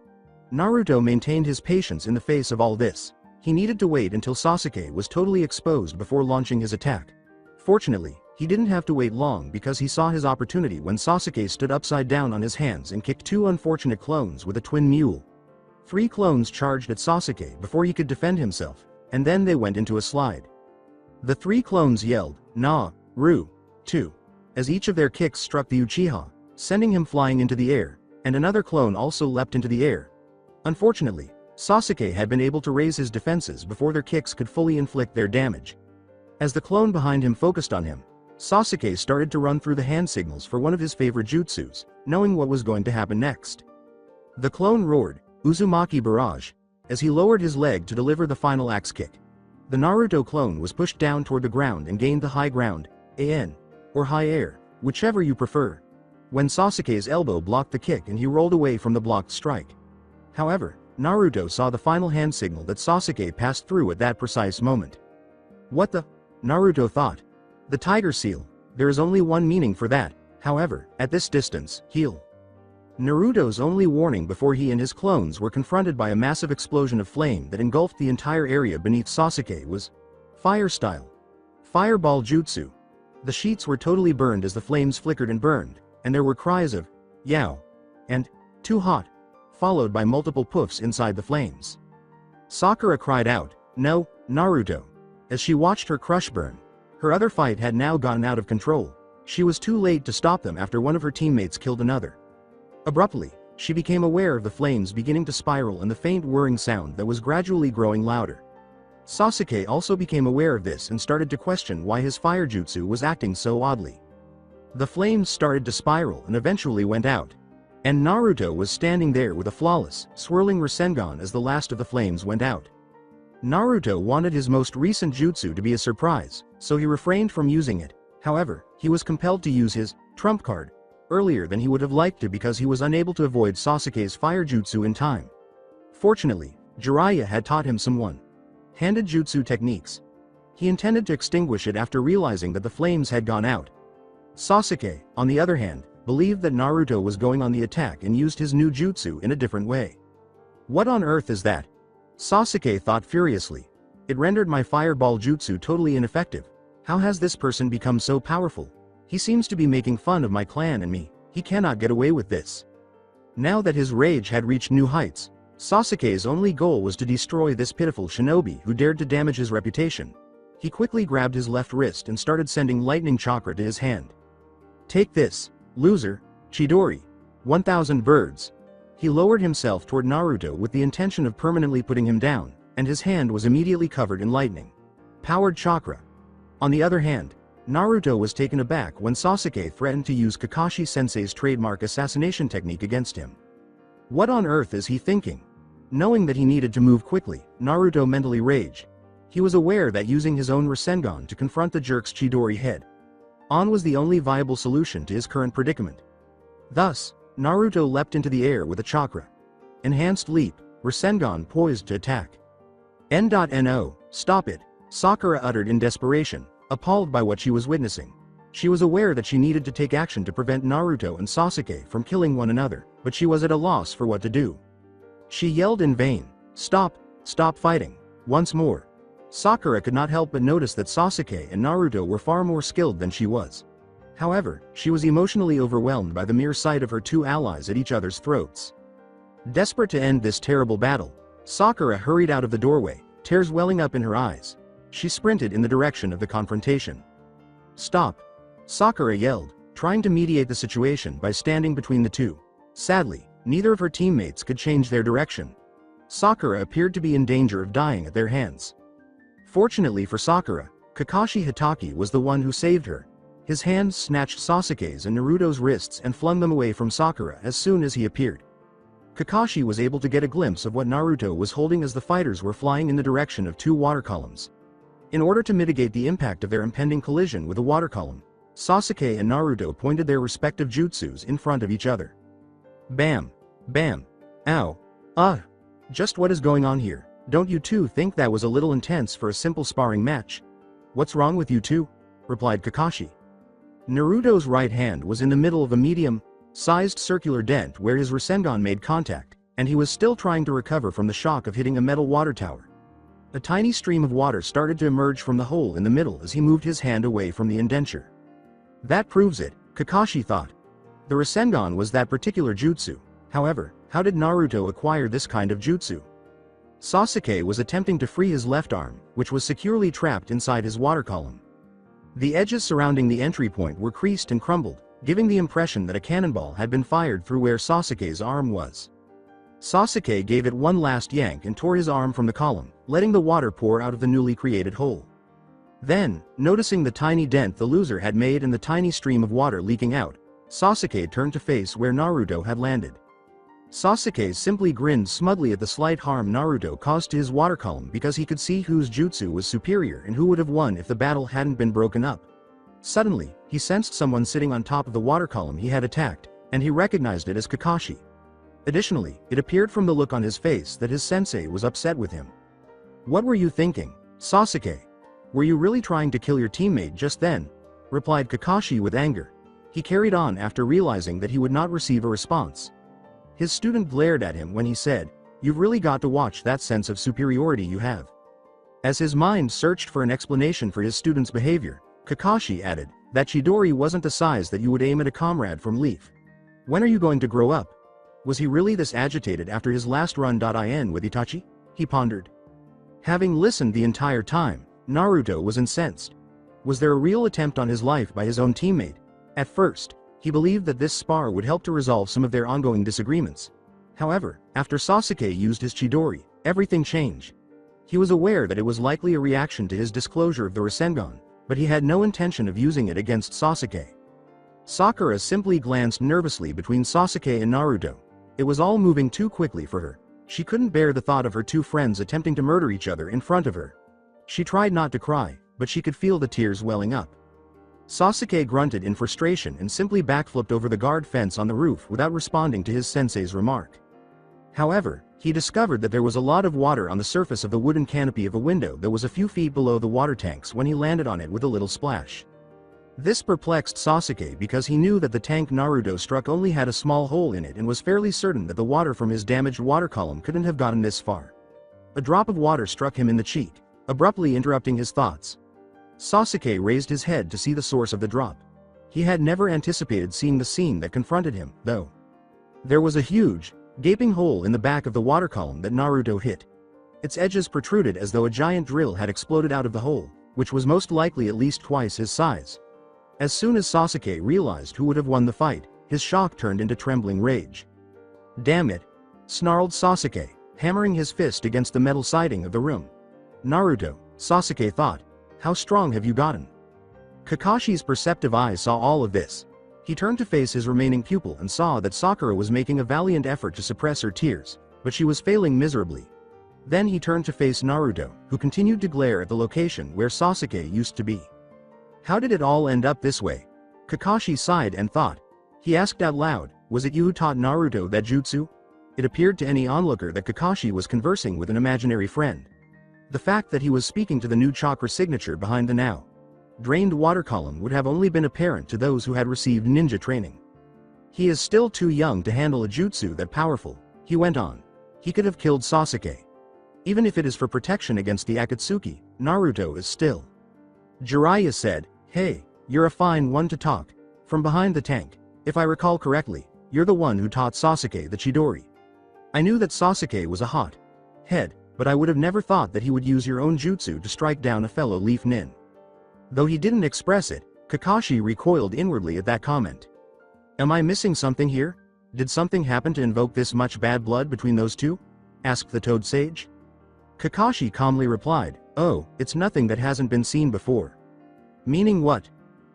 Naruto maintained his patience in the face of all this. He needed to wait until Sasuke was totally exposed before launching his attack. Fortunately, he didn't have to wait long because he saw his opportunity when Sasuke stood upside down on his hands and kicked two unfortunate clones with a twin mule. 3 clones charged at Sasuke before he could defend himself, and then they went into a slide. The 3 clones yelled, "Na, Ru, 2," as each of their kicks struck the Uchiha, sending him flying into the air, and another clone also leapt into the air. Unfortunately, Sasuke had been able to raise his defenses before their kicks could fully inflict their damage. As the clone behind him focused on him, Sasuke started to run through the hand signals for one of his favorite jutsus, knowing what was going to happen next. The clone roared, "Uzumaki Barrage," as he lowered his leg to deliver the final axe kick. The Naruto clone was pushed down toward the ground and gained the high ground, AN, or high air, whichever you prefer, when Sasuke's elbow blocked the kick and he rolled away from the blocked strike. However, Naruto saw the final hand signal that Sasuke passed through at that precise moment. What the? Naruto thought. The tiger seal, there is only one meaning for that, however, at this distance, heal. Naruto's only warning before he and his clones were confronted by a massive explosion of flame that engulfed the entire area beneath Sasuke was fire style. Fireball jutsu. The sheets were totally burned as the flames flickered and burned, and there were cries of, "Yow," and "too hot," followed by multiple puffs inside the flames. Sakura cried out, "No, Naruto," as she watched her crush burn. Her other fight had now gotten out of control. She was too late to stop them after one of her teammates killed another. Abruptly, she became aware of the flames beginning to spiral and the faint whirring sound that was gradually growing louder. Sasuke also became aware of this and started to question why his fire jutsu was acting so oddly. The flames started to spiral and eventually went out. And Naruto was standing there with a flawless, swirling Rasengan as the last of the flames went out. Naruto wanted his most recent jutsu to be a surprise, so he refrained from using it. However, he was compelled to use his trump card earlier than he would have liked to because he was unable to avoid Sasuke's fire jutsu in time. Fortunately, Jiraiya had taught him some one-handed jutsu techniques. He intended to extinguish it after realizing that the flames had gone out. Sasuke, on the other hand, believed that Naruto was going on the attack and used his new jutsu in a different way. What on earth is that? Sasuke thought furiously. It rendered my fireball jutsu totally ineffective. How has this person become so powerful? He seems to be making fun of my clan and me. He cannot get away with this. Now that his rage had reached new heights, Sasuke's only goal was to destroy this pitiful shinobi who dared to damage his reputation. He quickly grabbed his left wrist and started sending lightning chakra to his hand. "Take this, loser, Chidori. 1,000 birds." He lowered himself toward Naruto with the intention of permanently putting him down, and his hand was immediately covered in lightning. Powered chakra. On the other hand, Naruto was taken aback when Sasuke threatened to use Kakashi-sensei's trademark assassination technique against him. What on earth is he thinking? Knowing that he needed to move quickly, Naruto mentally raged. He was aware that using his own Rasengan to confront the jerk's Chidori head-on was the only viable solution to his current predicament. Thus, Naruto leapt into the air with a chakra enhanced leap, Rasengan poised to attack. "No, stop it," Sakura uttered in desperation, appalled by what she was witnessing. She was aware that she needed to take action to prevent Naruto and Sasuke from killing one another, but she was at a loss for what to do. She yelled in vain, "Stop, stop fighting," once more. Sakura could not help but notice that Sasuke and Naruto were far more skilled than she was. However, she was emotionally overwhelmed by the mere sight of her two allies at each other's throats. Desperate to end this terrible battle, Sakura hurried out of the doorway, tears welling up in her eyes. She sprinted in the direction of the confrontation. "Stop!" Sakura yelled, trying to mediate the situation by standing between the two. Sadly, neither of her teammates could change their direction. Sakura appeared to be in danger of dying at their hands. Fortunately for Sakura, Kakashi Hatake was the one who saved her. His hands snatched Sasuke's and Naruto's wrists and flung them away from Sakura as soon as he appeared. Kakashi was able to get a glimpse of what Naruto was holding as the fighters were flying in the direction of two water columns. In order to mitigate the impact of their impending collision with a water column, Sasuke and Naruto pointed their respective jutsus in front of each other. Bam! Bam! Ow! Just what is going on here? Don't you two think that was a little intense for a simple sparring match? What's wrong with you two? Replied Kakashi. Naruto's right hand was in the middle of a medium-sized circular dent where his Rasengan made contact, and he was still trying to recover from the shock of hitting a metal water tower. A tiny stream of water started to emerge from the hole in the middle as he moved his hand away from the indenture. That proves it, Kakashi thought. The Rasengan was that particular jutsu. However, how did Naruto acquire this kind of jutsu? Sasuke was attempting to free his left arm, which was securely trapped inside his water column. The edges surrounding the entry point were creased and crumbled, giving the impression that a cannonball had been fired through where Sasuke's arm was. Sasuke gave it one last yank and tore his arm from the column, letting the water pour out of the newly created hole. Then, noticing the tiny dent the loser had made and the tiny stream of water leaking out, Sasuke turned to face where Naruto had landed. Sasuke simply grinned smugly at the slight harm Naruto caused to his water column because he could see whose jutsu was superior and who would have won if the battle hadn't been broken up. Suddenly, he sensed someone sitting on top of the water column he had attacked, and he recognized it as Kakashi. Additionally, it appeared from the look on his face that his sensei was upset with him. "What were you thinking, Sasuke? Were you really trying to kill your teammate just then?" replied Kakashi with anger. He carried on after realizing that he would not receive a response. His student glared at him when he said, "You've really got to watch that sense of superiority you have." As his mind searched for an explanation for his student's behavior, Kakashi added, "That Chidori wasn't the size that you would aim at a comrade from Leaf. When are you going to grow up?" Was he really this agitated after his last run-in with Itachi? He pondered. Having listened the entire time, Naruto was incensed. Was there a real attempt on his life by his own teammate? At first, he believed that this spar would help to resolve some of their ongoing disagreements. However, after Sasuke used his Chidori, everything changed. He was aware that it was likely a reaction to his disclosure of the Rasengan, but he had no intention of using it against Sasuke. Sakura simply glanced nervously between Sasuke and Naruto. It was all moving too quickly for her. She couldn't bear the thought of her two friends attempting to murder each other in front of her. She tried not to cry, but she could feel the tears welling up. Sasuke grunted in frustration and simply backflipped over the guard fence on the roof without responding to his sensei's remark. However, he discovered that there was a lot of water on the surface of the wooden canopy of a window that was a few feet below the water tanks when he landed on it with a little splash. This perplexed Sasuke because he knew that the tank Naruto struck only had a small hole in it and was fairly certain that the water from his damaged water column couldn't have gotten this far. A drop of water struck him in the cheek, abruptly interrupting his thoughts. Sasuke raised his head to see the source of the drop. He had never anticipated seeing the scene that confronted him, though. There was a huge, gaping hole in the back of the water column that Naruto hit. Its edges protruded as though a giant drill had exploded out of the hole, which was most likely at least twice his size. As soon as Sasuke realized who would have won the fight, his shock turned into trembling rage. "Damn it!" snarled Sasuke, hammering his fist against the metal siding of the room. "Naruto," Sasuke thought, "how strong have you gotten?" Kakashi's perceptive eye saw all of this. He turned to face his remaining pupil and saw that Sakura was making a valiant effort to suppress her tears, but she was failing miserably. Then he turned to face Naruto, who continued to glare at the location where Sasuke used to be. How did it all end up this way? Kakashi sighed and thought. He asked out loud, "Was it you who taught Naruto that jutsu?" It appeared to any onlooker that Kakashi was conversing with an imaginary friend. The fact that he was speaking to the new chakra signature behind the now drained water column would have only been apparent to those who had received ninja training. "He is still too young to handle a jutsu that powerful," he went on. "He could have killed Sasuke. Even if it is for protection against the Akatsuki, Naruto is still." Jiraiya said, "Hey, you're a fine one to talk." From behind the tank, "If I recall correctly, you're the one who taught Sasuke the Chidori." "I knew that Sasuke was a hot head, but I would have never thought that he would use your own jutsu to strike down a fellow Leaf Nin." Though he didn't express it, Kakashi recoiled inwardly at that comment. "Am I missing something here? Did something happen to invoke this much bad blood between those two?" asked the Toad Sage. Kakashi calmly replied, "Oh, it's nothing that hasn't been seen before." "Meaning what?"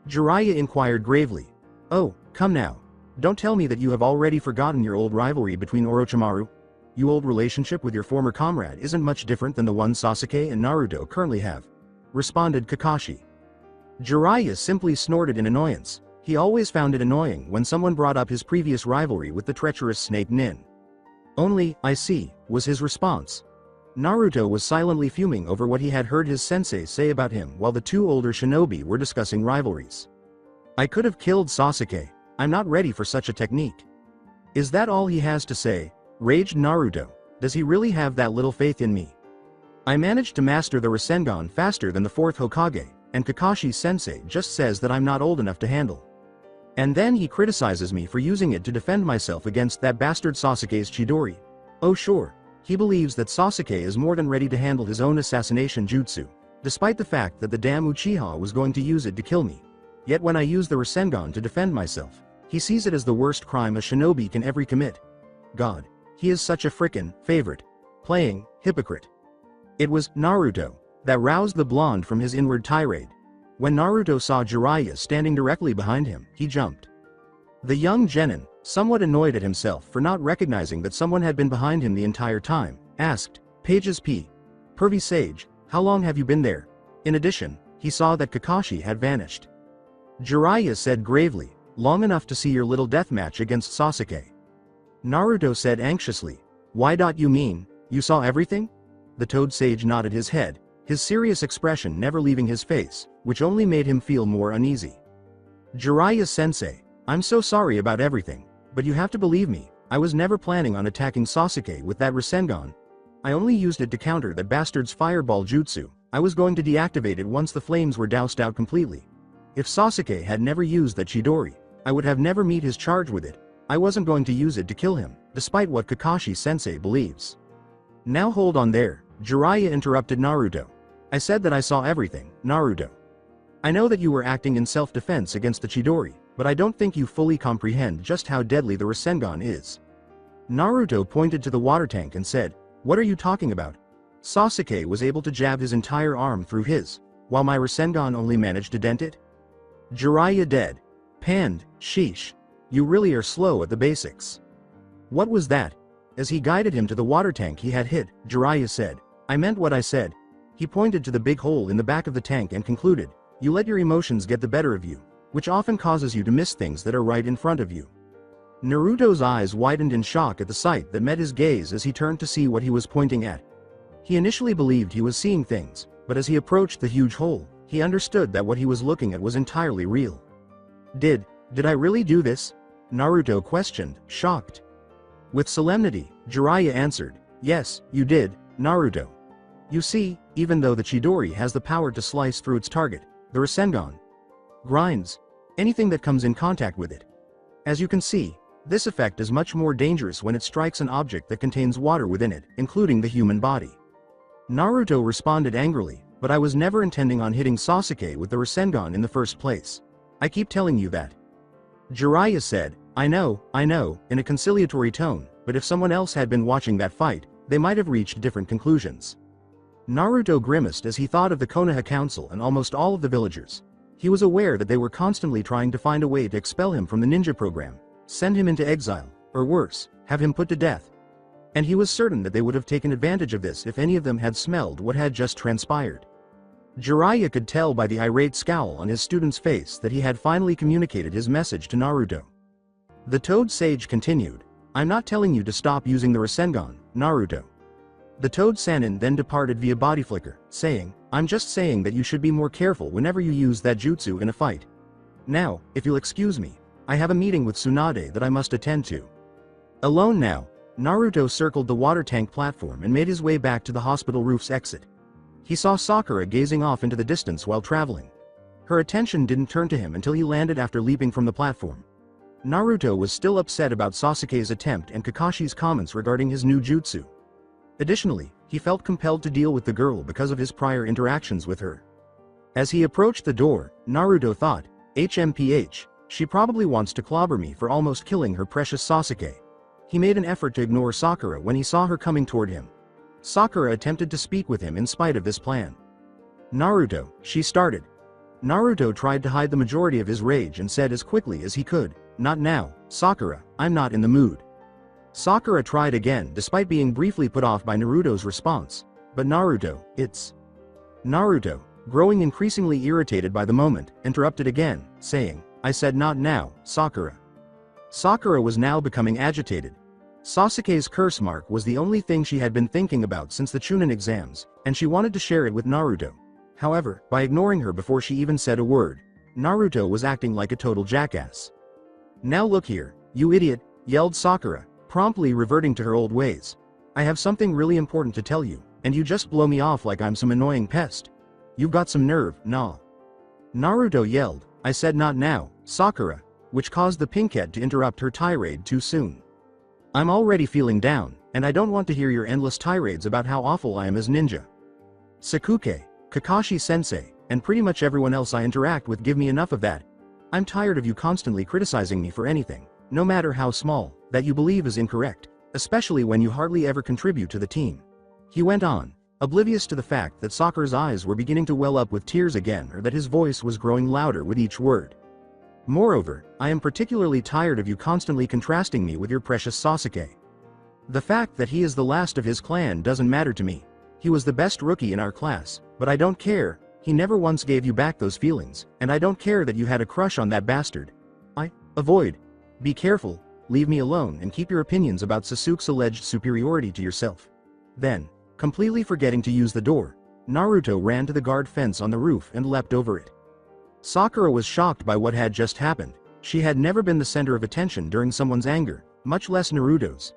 Jiraiya inquired gravely. "Oh, come now. Don't tell me that you have already forgotten your old rivalry between Orochimaru. Your old relationship with your former comrade isn't much different than the one Sasuke and Naruto currently have," responded Kakashi. Jiraiya simply snorted in annoyance. He always found it annoying when someone brought up his previous rivalry with the treacherous Snake Nin. "Only, I see," was his response. Naruto was silently fuming over what he had heard his sensei say about him while the two older shinobi were discussing rivalries. "I could have killed Sasuke. I'm not ready for such a technique." "Is that all he has to say?" raged Naruto. "Does he really have that little faith in me? I managed to master the Rasengan faster than the fourth Hokage, and Kakashi sensei just says that I'm not old enough to handle." And then he criticizes me for using it to defend myself against that bastard Sasuke's Chidori. Oh sure, he believes that Sasuke is more than ready to handle his own assassination jutsu, despite the fact that the damn Uchiha was going to use it to kill me. Yet when I use the Rasengan to defend myself, he sees it as the worst crime a shinobi can ever commit. God, he is such a frickin' favorite. Playing hypocrite. It was Naruto that roused the blonde from his inward tirade. When Naruto saw Jiraiya standing directly behind him, he jumped. The young genin, somewhat annoyed at himself for not recognizing that someone had been behind him the entire time, asked, Pages P. Pervy Sage, how long have you been there? In addition, he saw that Kakashi had vanished. Jiraiya said gravely, long enough to see your little deathmatch against Sasuke. Naruto said anxiously, why you mean, you saw everything? The Toad Sage nodded his head, his serious expression never leaving his face, which only made him feel more uneasy. Jiraiya-sensei, I'm so sorry about everything, but you have to believe me, I was never planning on attacking Sasuke with that Rasengan. I only used it to counter that bastard's fireball jutsu. I was going to deactivate it once the flames were doused out completely. If Sasuke had never used that Chidori, I would have never met his charge with it. I wasn't going to use it to kill him, despite what Kakashi-sensei believes. Now hold on there, Jiraiya interrupted Naruto. I said that I saw everything, Naruto. I know that you were acting in self-defense against the Chidori, but I don't think you fully comprehend just how deadly the Rasengan is. Naruto pointed to the water tank and said, what are you talking about? Sasuke was able to jab his entire arm through his, while my Rasengan only managed to dent it? Jiraiya dead. Panned, sheesh. You really are slow at the basics. What was that? As he guided him to the water tank he had hit, Jiraiya said, I meant what I said. He pointed to the big hole in the back of the tank and concluded, you let your emotions get the better of you, which often causes you to miss things that are right in front of you. Naruto's eyes widened in shock at the sight that met his gaze as he turned to see what he was pointing at. He initially believed he was seeing things, but as he approached the huge hole, he understood that what he was looking at was entirely real. Did I really do this? Naruto questioned, shocked. With solemnity, Jiraiya answered, yes, you did, Naruto. You see, even though the Chidori has the power to slice through its target, the Rasengan grinds anything that comes in contact with it. As you can see, this effect is much more dangerous when it strikes an object that contains water within it, including the human body. Naruto responded angrily, but I was never intending on hitting Sasuke with the Rasengan in the first place. I keep telling you that. Jiraiya said, I know, in a conciliatory tone, but if someone else had been watching that fight, they might have reached different conclusions. Naruto grimaced as he thought of the Konoha Council and almost all of the villagers. He was aware that they were constantly trying to find a way to expel him from the ninja program, send him into exile, or worse, have him put to death. And he was certain that they would have taken advantage of this if any of them had smelled what had just transpired. Jiraiya could tell by the irate scowl on his student's face that he had finally communicated his message to Naruto. The Toad Sage continued, I'm not telling you to stop using the Rasengan, Naruto. The Toad Sannin then departed via body flicker, saying, I'm just saying that you should be more careful whenever you use that jutsu in a fight. Now, if you'll excuse me, I have a meeting with Tsunade that I must attend to. Alone now, Naruto circled the water tank platform and made his way back to the hospital roof's exit. He saw Sakura gazing off into the distance while traveling. Her attention didn't turn to him until he landed after leaping from the platform. Naruto was still upset about Sasuke's attempt and Kakashi's comments regarding his new jutsu. Additionally, he felt compelled to deal with the girl because of his prior interactions with her. As he approached the door, Naruto thought, HMPH, she probably wants to clobber me for almost killing her precious Sasuke. He made an effort to ignore Sakura when he saw her coming toward him. Sakura attempted to speak with him in spite of this plan. Naruto, she started. Naruto tried to hide the majority of his rage and said as quickly as he could, not now, Sakura, I'm not in the mood. Sakura tried again despite being briefly put off by Naruto's response, but Naruto, Naruto, growing increasingly irritated by the moment, interrupted again, saying, I said not now, Sakura. Sakura was now becoming agitated. Sasuke's curse mark was the only thing she had been thinking about since the Chunin exams, and she wanted to share it with Naruto. However, by ignoring her before she even said a word, Naruto was acting like a total jackass. Now look here, you idiot, yelled Sakura, promptly reverting to her old ways. I have something really important to tell you, and you just blow me off like I'm some annoying pest. You've got some nerve, nah. Naruto yelled, I said not now, Sakura. which caused the pinkhead to interrupt her tirade too soon. I'm already feeling down, and I don't want to hear your endless tirades about how awful I am as ninja. Sasuke, Kakashi-sensei, and pretty much everyone else I interact with give me enough of that. I'm tired of you constantly criticizing me for anything, no matter how small, that you believe is incorrect, especially when you hardly ever contribute to the team. He went on, oblivious to the fact that Sakura's eyes were beginning to well up with tears again or that his voice was growing louder with each word. Moreover, I am particularly tired of you constantly contrasting me with your precious Sasuke. The fact that he is the last of his clan doesn't matter to me. He was the best rookie in our class, but I don't care, he never once gave you back those feelings, and I don't care that you had a crush on that bastard. Avoid. Be careful, leave me alone and keep your opinions about Sasuke's alleged superiority to yourself. Then, completely forgetting to use the door, Naruto ran to the guard fence on the roof and leapt over it. Sakura was shocked by what had just happened. She had never been the center of attention during someone's anger, much less Naruto's.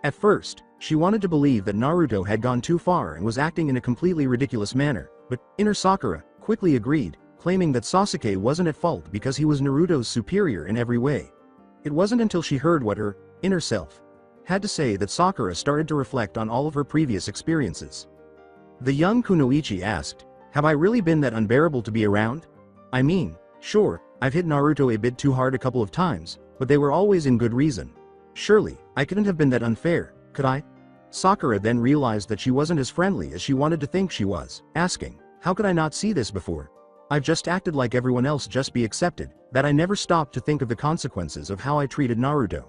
At first, she wanted to believe that Naruto had gone too far and was acting in a completely ridiculous manner, but inner Sakura quickly agreed, claiming that Sasuke wasn't at fault because he was Naruto's superior in every way. It wasn't until she heard what her inner self had to say that Sakura started to reflect on all of her previous experiences. The young Kunoichi asked, "Have I really been that unbearable to be around? I mean, sure, I've hit Naruto a bit too hard a couple of times, but they were always in good reason. Surely, I couldn't have been that unfair, could I?" Sakura then realized that she wasn't as friendly as she wanted to think she was, asking, "How could I not see this before? I've just acted like everyone else, just be accepted, that I never stopped to think of the consequences of how I treated Naruto."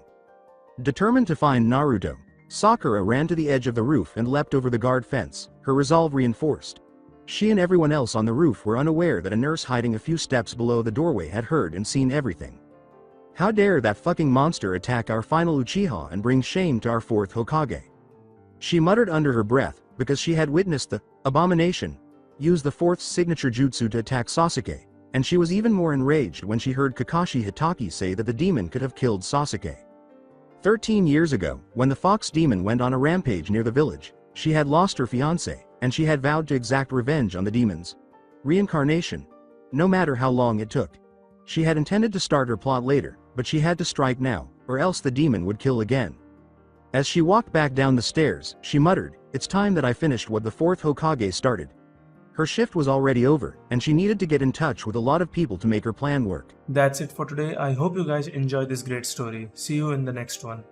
Determined to find Naruto, Sakura ran to the edge of the roof and leapt over the guard fence, her resolve reinforced. She and everyone else on the roof were unaware that a nurse hiding a few steps below the doorway had heard and seen everything. How dare that fucking monster attack our final Uchiha and bring shame to our fourth Hokage? She muttered under her breath, because she had witnessed the abomination use the fourth signature jutsu to attack Sasuke, and she was even more enraged when she heard Kakashi Hitaki say that the demon could have killed Sasuke. 13 years ago, when the fox demon went on a rampage near the village, she had lost her fiancé, and she had vowed to exact revenge on the demon's reincarnation, no matter how long it took. She had intended to start her plot later, but she had to strike now, or else the demon would kill again. As she walked back down the stairs, she muttered, "It's time that I finished what the fourth Hokage started." Her shift was already over, and she needed to get in touch with a lot of people to make her plan work. That's it for today. I hope you guys enjoyed this great story. See you in the next one.